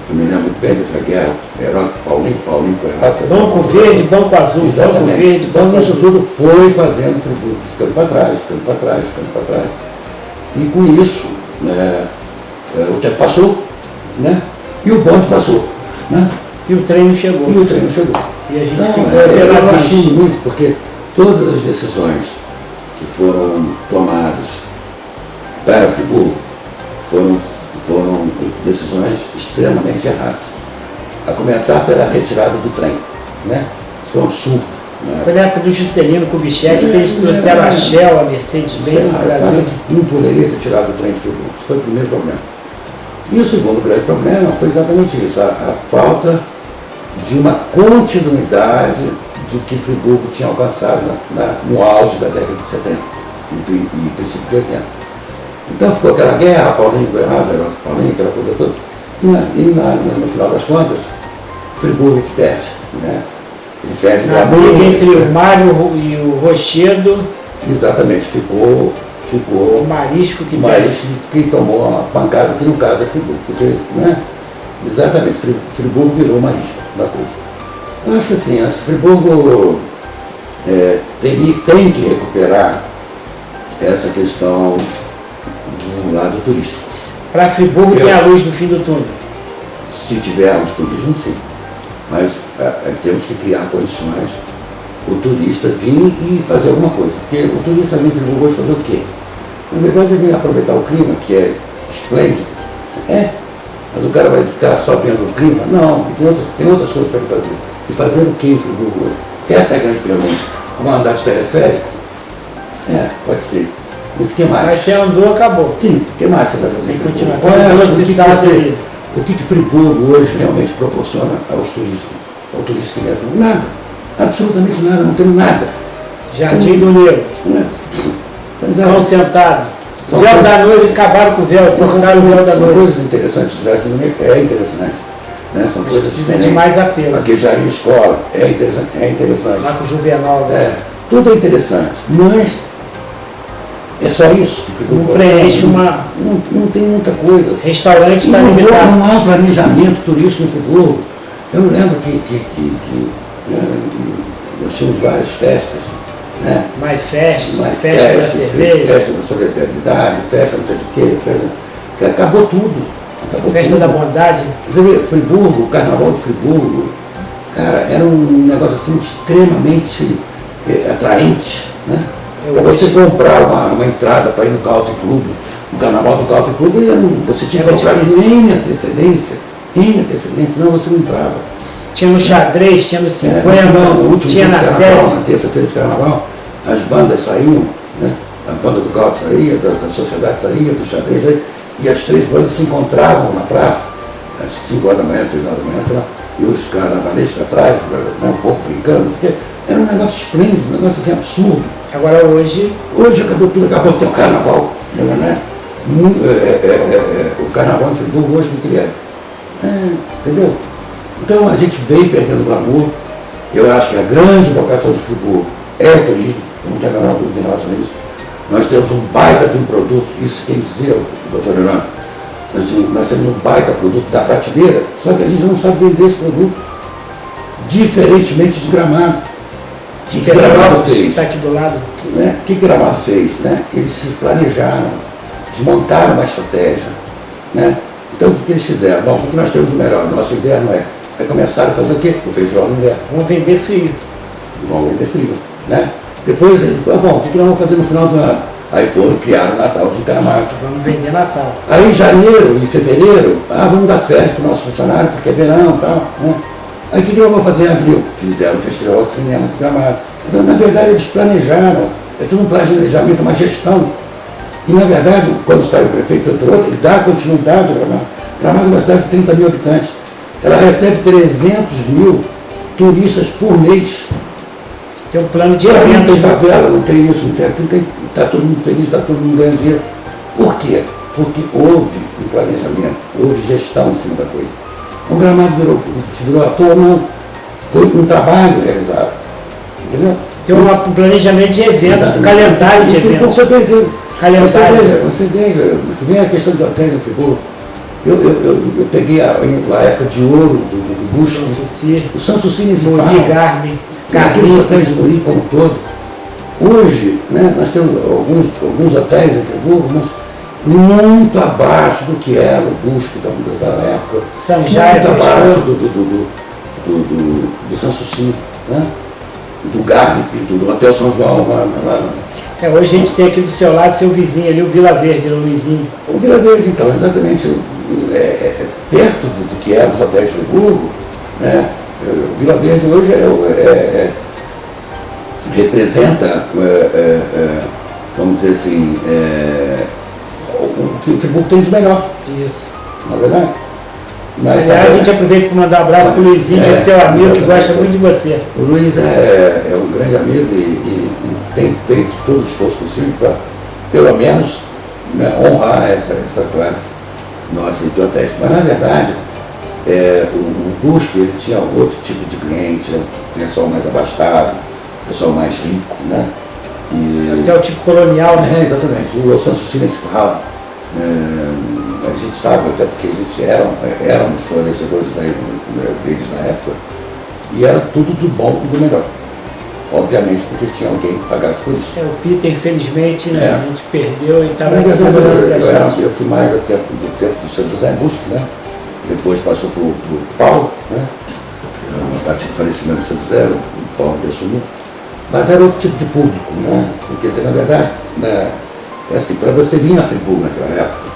Eu me lembro muito bem dessa guerra, Heródoto, Paulinho com Heródoto. Banco Verde, Banco Azul, Exatamente. Banco Verde, Banco Então isso Azul. tudo foi fazendo Friburgo, ficando para trás, ficando para trás, ficando para trás. E com isso, o tempo passou, né? E o bonde passou, né? E o trem não chegou. E o trem não chegou. E a gente Então, ficou eu pela acho frente. muito, porque todas as decisões que foram tomadas para Friburgo foram decisões extremamente erradas. A começar pela retirada do trem, né? Isso foi um absurdo. Né? Foi na época do Juscelino Kubitschek que eles trouxeram a Shell, a Mercedes-Benz para o Brasil. Não poderia ter tirado o trem de Friburgo. Isso foi o primeiro problema. E o segundo grande problema foi exatamente isso, a falta de uma continuidade do que Friburgo tinha alcançado no auge da década de 70 e princípio de 80. Então ficou aquela guerra, Paulinho governador, Paulinho, aquela coisa toda, no final das contas, Friburgo que perde. Né? Ele perde Na briga entre o Mário e o Rochedo, exatamente, ficou o Marisco que o Marisco que tomou uma pancada, que no caso é Friburgo, porque, né? Exatamente, Friburgo virou o Marisco da coisa. Eu acho que assim, acho que Friburgo tem que recuperar essa questão do lado turístico. Para Friburgo tem a luz no fim do túnel. Se tivermos turismo, sim. Mas temos que criar condições o turista vir e fazer alguma coisa. Porque o turista vem em Friburgo hoje fazer o quê? Na verdade, ele vem aproveitar o clima, que é esplêndido. Mas o cara vai ficar só vendo o clima? Não, tem outras coisas para ele fazer. E fazer o que em Friburgo hoje? Essa é a grande pergunta. Vamos andar de teleférico? Pode ser. Mas o que mais? Mas você andou, acabou. Sim, o que mais você vai fazer? Tem que continuar. O que Friburgo hoje realmente proporciona aos turistas? Ao turista que vem a Friburgo? Nada. Absolutamente nada, não tem nada. Jardim do Negro. Estão sentados. Véu da noiva, acabaram com o véu, cortaram o véu da São noiva. coisas interessantes do Jardim do Negro, é interessante. Né? São coisas Precisa diferentes. de mais apelo. A queijaria escola, é interessante. Lá com o Juvenal. Né? Tudo é interessante, mas é só isso. Não preenche uma... Não tem muita coisa. Restaurante está limitado. Não há um planejamento turístico em Friburgo. Eu me lembro que nós tínhamos várias festas. Né? festa da cerveja. Festa da solidariedade, festa não sei de quê, que acabou tudo. Festa da bondade. Você vê, Friburgo, o Carnaval de Friburgo, cara, era um negócio assim extremamente atraente, né? Para você comprar uma entrada para ir no Country Club, no Carnaval do Country Club, você tinha que comprar em antecedência, senão você não entrava. Tinha no xadrez, tinha no 50, no último tinha na série. Na terça-feira de Carnaval, as bandas saíam, né? A banda do Country saía, da Sociedade saía, do xadrez saía, e as três bandas se encontravam na praça, às 5 horas da manhã, 6 horas da manhã, sei lá, e os carnavalescos atrás, né, um pouco brincando, porque era um negócio esplêndido, um negócio assim absurdo. Agora hoje Acabou tudo, acabou até o carnaval. Né? O carnaval em Friburgo hoje não queria. Entendeu? Então a gente vem perdendo o glamour. Eu acho que a grande vocação de Friburgo é o turismo, eu não tenho a menor dúvida em relação a isso. Nós temos um baita de um produto, isso quem dizer, doutor Leonardo, nós temos um baita produto da prateleira, só que a gente não sabe vender esse produto, diferentemente de Gramado. O que Gramado fez? Está aqui do lado. Né? O que Gramado fez? Né? Eles se planejaram, eles montaram uma estratégia, né? Então o que eles fizeram? Bom, o que nós temos de melhor? Nosso inverno é começar a fazer o quê? O feijão no inverno. Vamos vender frio. Vamos vender frio, né? Depois eles falaram, bom, o que nós vamos fazer no final do ano? Aí foram criar o Natal de Camargo. Vamos vender Natal. Aí em janeiro e fevereiro, vamos dar festa para o nosso funcionário, porque é verão e tal, né? Aí o que nós vamos fazer em abril? Fizeram o Festival de Cinema de Gramado. Então, na verdade, eles planejaram, é tudo um planejamento, uma gestão. E, na verdade, quando sai o prefeito, ele dá continuidade ao Gramado. Gramado é uma cidade de 30 mil habitantes. Ela recebe 300 mil turistas por mês. Tem um plano de Não eventos. tem favela, não tem isso, não tem aquilo, está todo mundo feliz, está todo mundo ganhando dinheiro. Por quê? Porque houve um planejamento, houve gestão em cima da coisa. O Gramado virou à toa, não. Foi um trabalho realizado. Entendeu? Tem um planejamento de eventos, um calendário de eventos. Você perdeu. Calendário. Você veja, vem a questão de hotéis no Friburgo. Eu peguei a época de ouro do Busco. O Sanssouci nesse Muri, Garden, aqueles hotéis de Muri como um todo. Hoje, né, nós temos alguns hotéis em Friburgo, mas muito abaixo do que era o Busco da época. Sanjaya muito abaixo fechou. do Sanssouci, né? Do Garden, do Hotel São João. Hoje a gente tem aqui do seu lado seu vizinho ali, o Vila Verde, o Luizinho. O Vila Verde, então, exatamente, perto do que era os hotéis de Friburgo, né? O Vila Verde hoje representa, vamos dizer assim, o que o Friburgo tem de melhor. Isso. Não é verdade? Mas, aliás, a gente aproveita para mandar um abraço para o Luizinho, que é seu amigo, que gosta muito de você. O Luiz é um grande amigo e tem feito todo o esforço possível para, pelo menos, né, honrar essa classe nossa de hotéis. Mas, na verdade, o Busco ele tinha outro tipo de cliente, o pessoal mais abastado, o pessoal mais rico, né? Até o tipo colonial, né? Exatamente. O Sanssouci nem se fala. A gente sabe, até porque a gente éramos fornecedores deles na época, e era tudo do bom e do melhor. Obviamente, porque tinha alguém que pagasse por isso. O Peter, infelizmente, né, a gente perdeu e estava eu fui mais do tempo do São José Busco, né? Depois passou para o Paulo, né? A partir do falecimento do São José, o Paulo que assumiu. Mas era outro tipo de público, né? Porque, na verdade, né, assim, para você vir a Friburgo naquela época,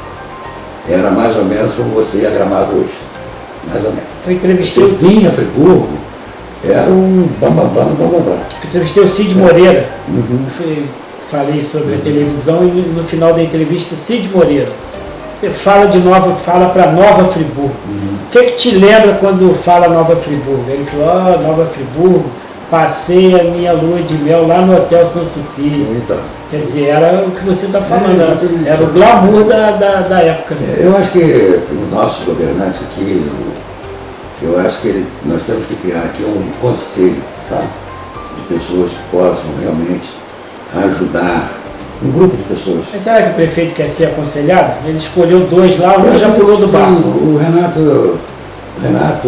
era mais ou menos como você ia Gramado hoje. Mais ou menos. Eu entrevistei. Você vinha a Friburgo, era um bambambam. Eu entrevistei o Cid Moreira. Falei sobre a televisão e no final da entrevista, Cid Moreira, você fala de fala para Nova Friburgo. O que te lembra quando fala Nova Friburgo? Ele falou, Nova Friburgo, passei a minha lua de mel lá no Hotel Sanssouci. Então. Quer dizer, era o que você está falando, era o glamour da época. Eu acho que os nossos governantes aqui, eu acho que nós temos que criar aqui um conselho, sabe? De pessoas que possam realmente ajudar, um grupo de pessoas. Mas será que o prefeito quer ser aconselhado? Ele escolheu 2 lá, um já pulou do barco. O Renato,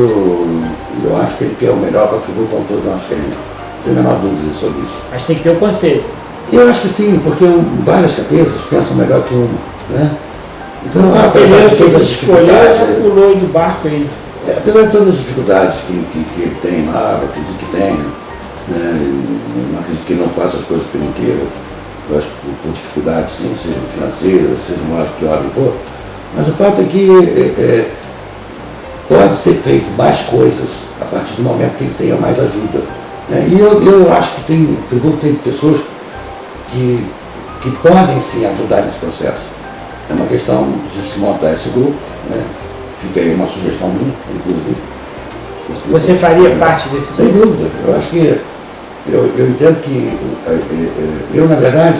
eu acho que ele quer o melhor para a Friburgo, como todos nós queremos. Não tenho a menor dúvida sobre isso. Mas tem que ter o conselho. Eu acho que sim, porque várias cabeças pensam melhor que uma, né? Então, o conselheiro que ele escolheu já pulou do barco aí. Apesar de todas as dificuldades que ele tem lá, eu acredito que tenha, né? Não acredito que ele não faça as coisas que ele não queira. Eu acho que por dificuldades sim, seja financeira, seja mais que ordem for. Mas o fato é que pode ser feito mais coisas a partir do momento que ele tenha mais ajuda. Né? E eu acho que o Friburgo tem pessoas que podem sim ajudar nesse processo. É uma questão de se montar esse grupo, né? Fica aí uma sugestão minha, inclusive. Você faria parte desse grupo? Sem dúvida. Eu acho que eu entendo que eu, na verdade,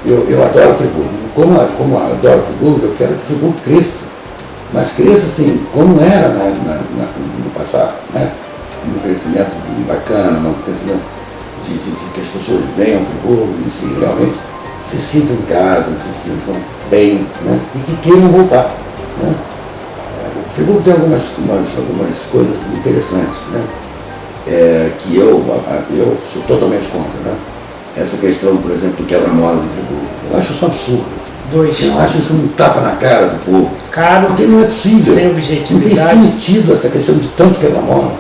eu adoro Friburgo. Como adoro Friburgo, eu quero que Friburgo cresça. Mas cresça assim, como era no passado, né? Um crescimento bacana, um crescimento de que as pessoas venham ao Friburgo e se realmente se sintam em casa, se sintam bem, né? E que queiram voltar. Né? O Friburgo tem algumas coisas interessantes, né? Que eu sou totalmente contra. Né? Essa questão, por exemplo, do quebra-molas em Friburgo. Eu acho isso um absurdo. 2. Eu acho isso um tapa na cara do povo. Caro, porque não é possível. sem Não tem objetividade. sentido essa questão de tanto quebra-mola.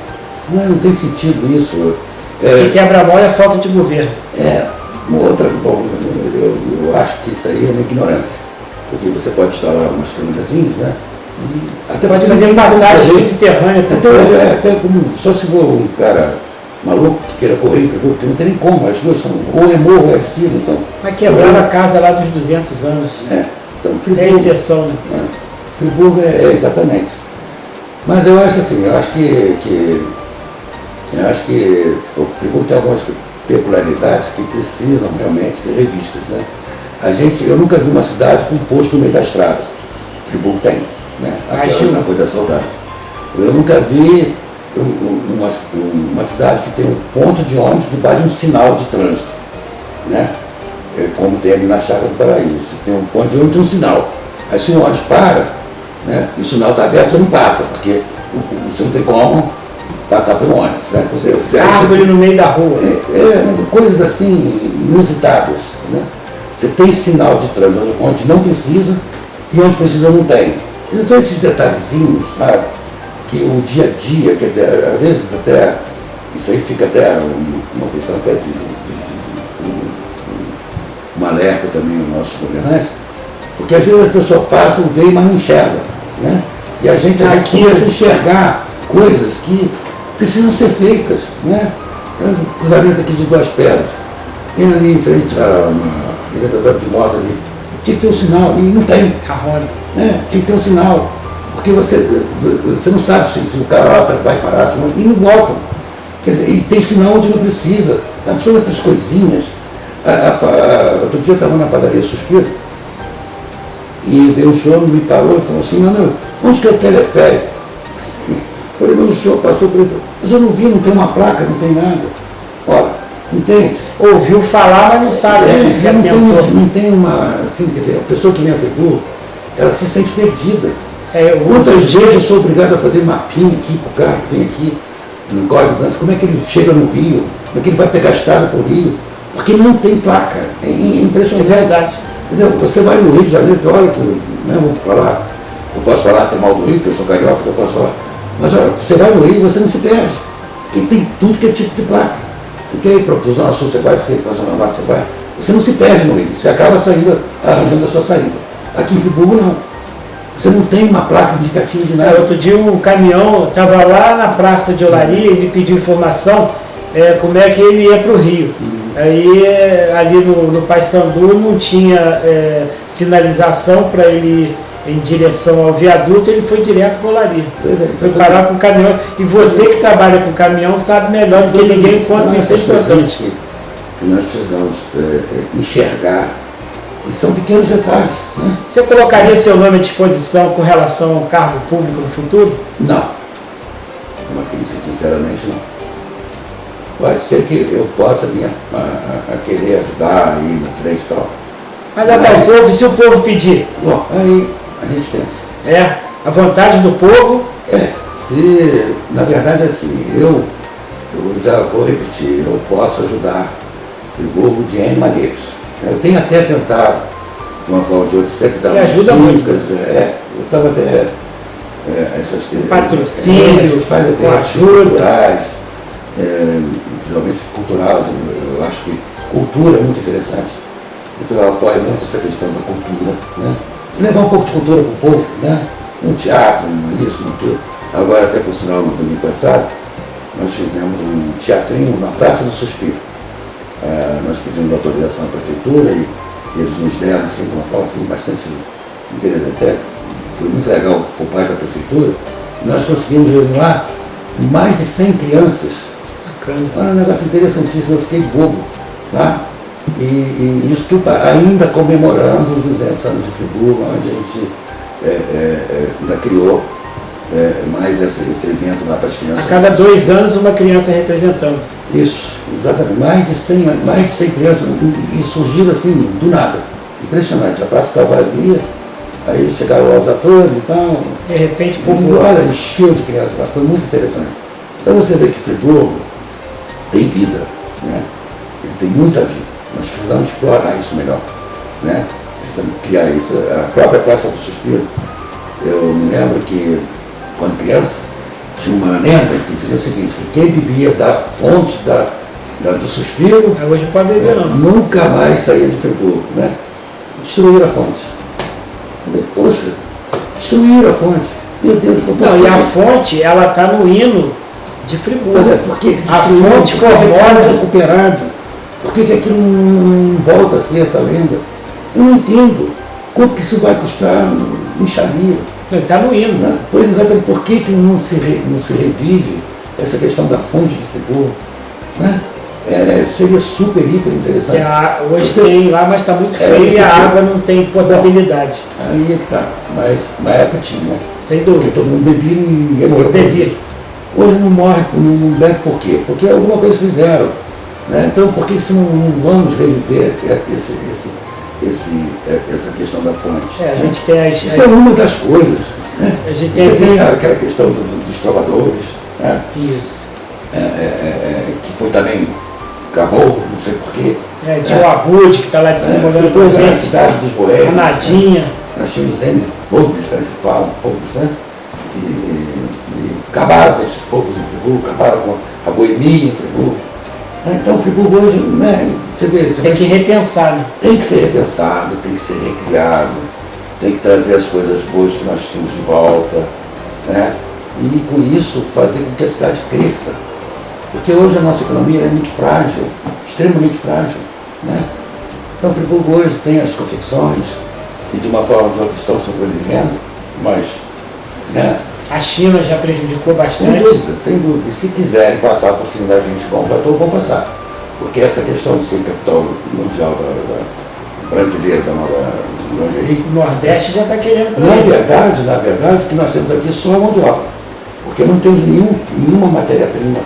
Não tem sentido isso. O que quebra-mola é falta de governo. Uma outra, bom, eu acho que isso aí é uma ignorância. Porque você pode instalar umas câmerazinhas, né? Até Pode fazer passagem correr. subterrânea. Até como, só se for um cara maluco que queira correr em Friburgo, porque não tem nem como, as duas são ou é morro ou é piscina, então. Mas quebraram a casa lá dos 200 anos. Então É Friburgo, exceção, né? Friburgo é exatamente. Mas eu acho assim, eu acho que o Friburgo tem algumas peculiaridades que precisam realmente ser revistas, né? Eu nunca vi uma cidade com um posto no meio da estrada. Friburgo tem, né? Aqui na Coisa da Saudade. Eu nunca vi uma cidade que tem um ponto de ônibus debaixo de um sinal de trânsito, né? Como tem ali na Chácara do Paraíso. Você tem um ponto de ônibus e tem um sinal. Aí se o ônibus para, né, e o sinal está aberto, você não passa, porque você não tem como passar pelo ônibus, né? Então, árvore no meio da rua. Coisas assim inusitadas, né? Você tem sinal de trânsito onde não precisa e onde precisa não tem. São esses detalhezinhos, sabe? Que o dia a dia, quer dizer, às vezes até, isso aí fica até uma questão até de um alerta também aos nossos governantes, porque às vezes as pessoas passam, veem, mas não enxergam, né? E a gente começa a enxergar coisas que precisam ser feitas, né? Tem um cruzamento aqui de Duas Pedras, tem ali em frente a uma inventadora de moto ali, tinha que ter um sinal, e não tem. Tinha que ter um sinal, porque você não sabe se o cara lá vai parar, e não voltam. Quer dizer, e tem sinal onde não precisa. Sabe, são essas coisinhas. Outro dia eu estava na padaria Suspiro, e veio um senhor, me parou e falou assim, não, onde que é o teleférico? Eu falei, mas o senhor passou por ele, mas eu não vi, não tem uma placa, não tem nada. Olha, entende? Ouviu falar, mas não sabe. Não tem uma, assim, quer dizer, a pessoa que vem a Friburgo, ela se sente perdida. Muitas vezes eu sou obrigado a fazer mapinha aqui para o cara que vem aqui, no Código Dantas, como é que ele chega no Rio, como é que ele vai pegar a estrada para o Rio, porque não tem placa, é impressionante. É verdade. Entendeu? Você vai no Rio de Janeiro, tu olha, vou falar, eu posso falar até mal do Rio, porque eu sou carioca, eu posso falar, mas olha, você vai no Rio e você não se perde, porque tem tudo que é tipo de placa. Você quer ir para a Zona Sul, você vai, você quer ir para a Zona Norte, você vai, você não se perde no Rio, você acaba arranjando a sua saída. Aqui em Friburgo não. Você não tem uma placa indicativa de nada. Outro dia um caminhão estava lá na Praça de Olaria e me pediu informação como é que ele ia para o Rio. Aí ali no Paissandu não tinha sinalização para ele ir em direção ao viaduto, ele foi direto para Olaria. Foi parar com o caminhão. E você que trabalha com caminhão sabe melhor do que ninguém quanto isso é importante. Que nós precisamos enxergar. E são pequenos detalhes. Né? Você colocaria seu nome à disposição com relação ao cargo público no futuro? Não. Não acredito, sinceramente não. Pode ser que eu possa vir a querer ajudar, ir na frente e tal. Mas dá para o povo, e se o povo pedir? Bom, aí a gente pensa. A vontade do povo? Na verdade, assim, eu já vou repetir, eu posso ajudar Friburgo de N maneiras. Eu tenho até tentado, de uma forma ou de outra, sempre dar umas dicas. Eu estava até essas patrocínio, a gente faz até ajuda culturais, principalmente cultural. Eu acho que cultura é muito interessante. Então eu apoio muito essa questão da cultura, né? E levar um pouco de cultura para o povo, né? Um teatro, isso, aquilo. Agora, até por sinal, no domingo passado, nós fizemos um teatrinho na Praça do Suspiro. Nós pedimos autorização à prefeitura e eles nos deram assim, de uma forma assim, bastante interessante. Até foi muito legal por parte da prefeitura. Nós conseguimos reunir lá mais de 100 crianças. Bacana. Olha, um negócio interessantíssimo, eu fiquei bobo, sabe? E isso tudo ainda comemorando os 200 anos de Friburgo, onde a gente ainda criou mais esse evento lá para as crianças. A cada 2 anos uma criança representando. Isso, exatamente. Mais de 100 crianças, e surgiram assim, do nada. Impressionante. A praça estava vazia, aí chegaram lá os atores e tal. De repente, povo. Olha, encheu de crianças lá, foi muito interessante. Então você vê que Friburgo tem vida, né? Ele tem muita vida. Nós precisamos explorar isso melhor, né? criar isso. A própria Praça do Suspiro, eu me lembro que, quando criança, tinha uma lenda que dizia o seguinte, que quem bebia da fonte do Suspiro, Hoje pode beber não. nunca mais saía de Friburgo, né? Destruíram a fonte. Poxa, destruíram a fonte. Meu Deus, Não, e a fonte, ela está no hino de Friburgo. Olha, por que A destruíram? fonte Por que aquilo formosa. é recuperado? Por que aquilo não volta a ser essa lenda? Eu não entendo. Quanto que isso vai custar? Enxaria. Ele está no hino. Né? Pois exatamente, por que não se revive essa questão da fonte de Friburgo? Né? Seria super, hiper interessante. Hoje Você- tem lá, mas está muito feio e você a tem- água não tem potabilidade. Aí é que tá. Mas na época tinha, né? Sem Porque dúvida. todo mundo bebia e ninguém morreu. Eu bebi. Hoje não morre, não bebe por quê? Porque alguma coisa fizeram. Né? Então, por que se não vamos reviver essa questão da fonte? A gente tem Isso é uma das coisas. Né? A gente tem Você as- tem aquela questão dos trovadores, né? Isso. Que foi também, acabou, não sei porquê. Tinha o Abude, que está lá dissimulando com a Depois a gente. cidade dos boêmios. A Nadinha. Nós tínhamos N poucos, né, que falam poucos, né? E acabaram com esses poucos em Friburgo, acabaram com a boemia em Friburgo. Então Friburgo hoje, né, você vê, Tem que repensar, né? tem que ser repensado, tem que ser recriado, tem que trazer as coisas boas que nós temos de volta, né? E com isso fazer com que a cidade cresça. Porque hoje a nossa economia é muito frágil, extremamente frágil, né? Então Friburgo hoje tem as confecções, que de uma forma ou de outra estão sobrevivendo, mas, né? A China já prejudicou Sem bastante. dúvida, sem dúvida. E se quiserem passar por cima da gente com um trator, vão passar. Porque essa questão de ser capital mundial brasileira da nova lingerie, O Nordeste já está querendo para na ele. verdade, o que nós temos aqui só é mão de obra. Porque não temos nenhuma matéria-prima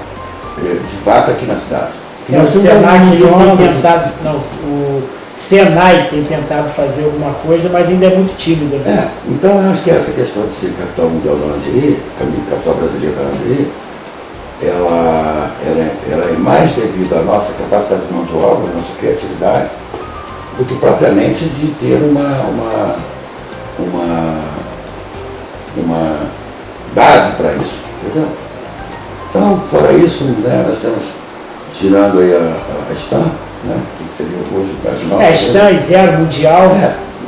de fato aqui na cidade. Que O nós temos Senac mão de ele obra, tem tentado. Não, o Senai tem tentado fazer alguma coisa, mas ainda é muito tímido. Né? Então eu acho que essa questão de ser capital mundial da lingerie, capital brasileira da lingerie, ela é mais devido à nossa capacidade de mão de obra, à nossa criatividade, do que propriamente de ter uma base para isso, entendeu? Então, fora isso, né, nós estamos tirando aí a STAM, né, que seria hoje das nossas... Stan, Zero Mundial,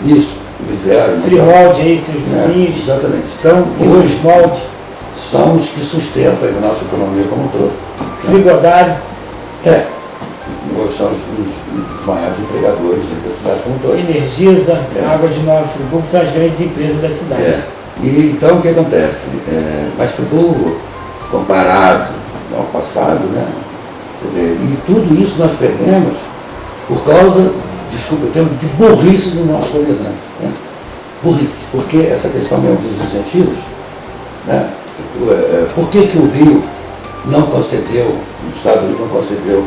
Isso, zero. Frimold aí, seus vizinhos, Exatamente. Então, Rios hoje Mold, são os que sustentam a nossa economia como um todo. Frigodário. Hoje são os maiores empregadores da cidade como um todo. Energisa, Água de Nova Friburgo, são as grandes empresas da cidade. E então o que acontece? Mas Friburgo, comparado ao passado, né? E tudo isso nós perdemos por causa, desculpa o termo, de burrice do nosso governante. Né? Burrice, porque essa questão mesmo dos incentivos, né? Por que o Rio não concedeu, o Estado do Rio não concedeu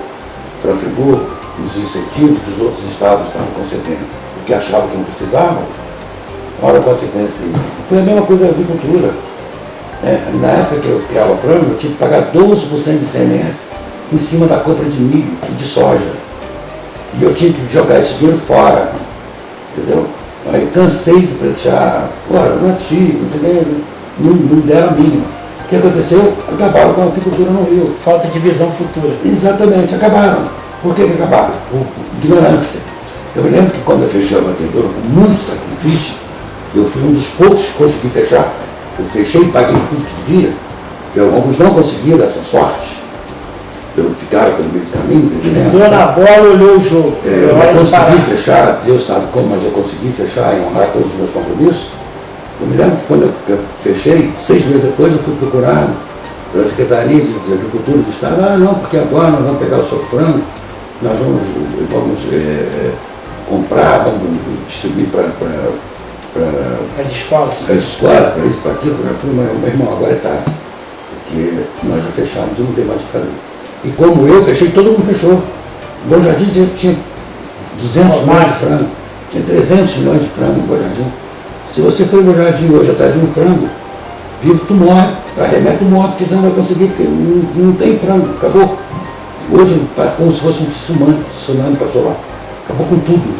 para Friburgo os incentivos que os outros estados estavam concedendo? Porque achavam que não precisavam? Olha a consequência aí. Foi a mesma coisa da agricultura. Na época que eu criava frango, eu tinha que pagar 12% de ICMS em cima da compra de milho e de soja. E eu tinha que jogar esse dinheiro fora. Entendeu? Aí eu cansei de pleitear, não é possível, não deram a mínima. O que aconteceu? Acabaram com a agricultura no Rio. Falta de visão futura. Exatamente, acabaram. Por que acabaram? Por ignorância. Eu me lembro que quando eu fechei a batedoura, com muito sacrifício, eu fui um dos poucos que consegui fechar. Eu fechei e paguei tudo que devia. E alguns não conseguiram essa sorte. Ficaram pelo meio do caminho. Pisou na bola, olhou o jogo. Eu não consegui fechar, Deus sabe como, mas eu consegui fechar e honrar todos os meus compromissos. Eu me lembro que quando eu fechei, 6 meses depois eu fui procurar pela Secretaria de Agricultura do Estado. Não, porque agora nós vamos pegar o seu frango, nós vamos comprar, vamos distribuir para as escolas. para isso, para aquilo. Eu falei, meu irmão, agora é tarde, porque nós já fechamos e não tem mais o que fazer. E como eu fechei, todo mundo fechou. O Bom Jardim tinha 200 milhões de frango, tinha 300 milhões de frango em Bom Jardim. Se você for em Bom Jardim hoje atrás de um frango, vivo tu morre, para remédio tu morre, porque você não vai conseguir, porque não tem frango, acabou. Hoje, como se fosse um tsunami passou lá, acabou com tudo.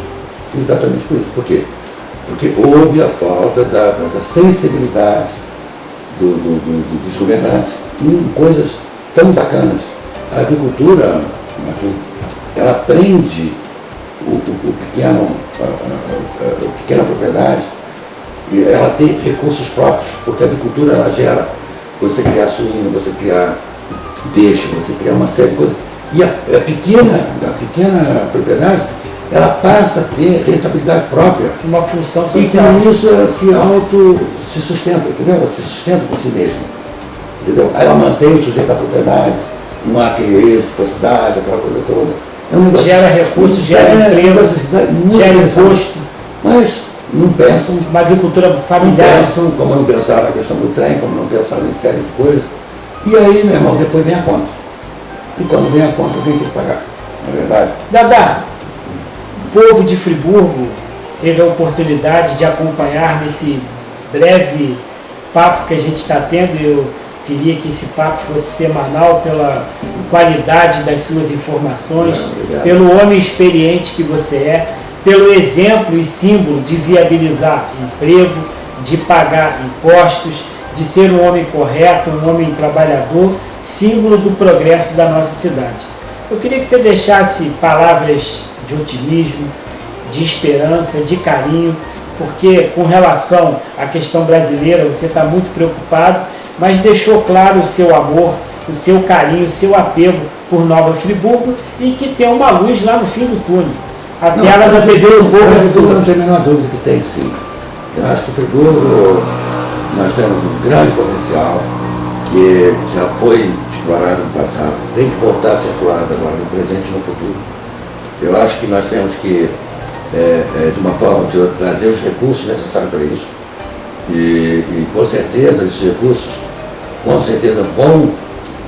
Exatamente por isso. Por quê? Porque houve a falta da sensibilidade dos governantes em coisas tão bacanas. A agricultura, ela prende a pequena propriedade e ela tem recursos próprios, porque a agricultura ela gera, você criar suíno, você criar peixe, você criar uma série de coisas. E a pequena propriedade, ela passa a ter rentabilidade própria. Uma função social. E com isso ela se sustenta, entendeu? Ela se sustenta por si mesma. Entendeu? Aí ela mantém o sujeito da propriedade, não há aquele êxito para a cidade, aquela coisa toda. É um negócio, gera recursos, gera emprego, gera imposto. Mas não pensam. Uma agricultura familiar. Não pensam, como não pensaram na questão do trem, como não pensaram em série de coisas. E aí, meu irmão, depois vem a conta. E quando vem a conta, alguém tem que pagar. Não é verdade? Dadá, o povo de Friburgo teve a oportunidade de acompanhar nesse breve papo que a gente está tendo. Eu queria que esse papo fosse semanal pela qualidade das suas informações, pelo homem experiente que você é, pelo exemplo e símbolo de viabilizar emprego, de pagar impostos, de ser um homem correto, um homem trabalhador, símbolo do progresso da nossa cidade. Eu queria que você deixasse palavras de otimismo, de esperança, de carinho, porque com relação à questão brasileira você está muito preocupado, mas deixou claro o seu amor, o seu carinho, o seu apego por Nova Friburgo e que tem uma luz lá no fim do túnel. A tela da TV do povo é sua. Não tem a menor dúvida que tem, sim. Eu acho que Friburgo, nós temos um grande potencial que já foi explorado no passado, tem que voltar a ser explorado agora, no presente e no futuro. Eu acho que nós temos que, de uma forma de trazer os recursos necessários para isso. E com certeza esses recursos, com certeza vão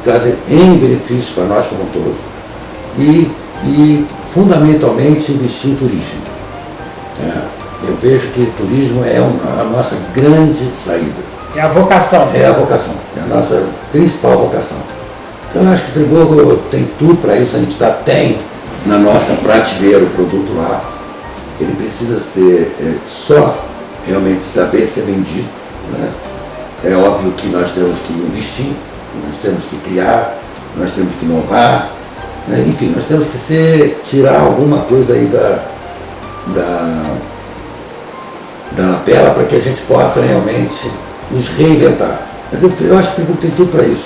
trazer N benefícios para nós como um todo. E fundamentalmente investir em turismo. Eu vejo que turismo é a nossa grande saída. É a vocação. É a vocação, é a nossa principal vocação. Então eu acho que Friburgo tem tudo para isso, a gente tem na nossa prateleira o produto lá. Ele precisa ser só realmente saber ser vendido. Né? É óbvio que nós temos que investir, nós temos que criar, nós temos que inovar, né? Enfim, nós temos que tirar alguma coisa aí da lapela para que a gente possa realmente nos reinventar. Eu acho que Friburgo tem tudo para isso.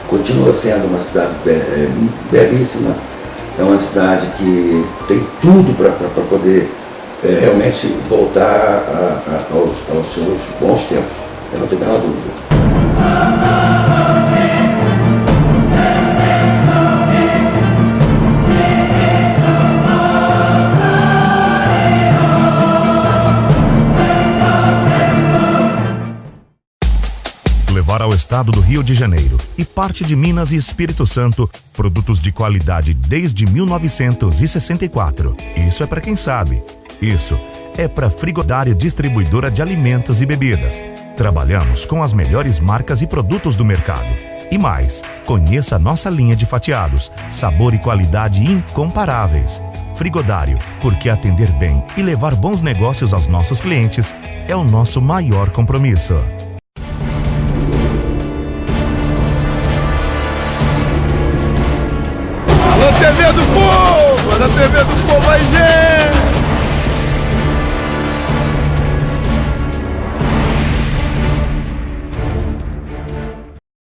Continua sendo uma cidade belíssima, é uma cidade que tem tudo para poder realmente voltar aos seus bons tempos. Eu não tenho a menor dúvida. Levar ao estado do Rio de Janeiro e parte de Minas e Espírito Santo produtos de qualidade desde 1964. Isso é para quem sabe. Isso é para Frigodário Distribuidora de Alimentos e Bebidas. Trabalhamos com as melhores marcas e produtos do mercado. E mais, conheça a nossa linha de fatiados, sabor e qualidade incomparáveis. Frigodário, porque atender bem e levar bons negócios aos nossos clientes é o nosso maior compromisso. Alô, TV do Povo! Alô, TV do Povo aí, gente!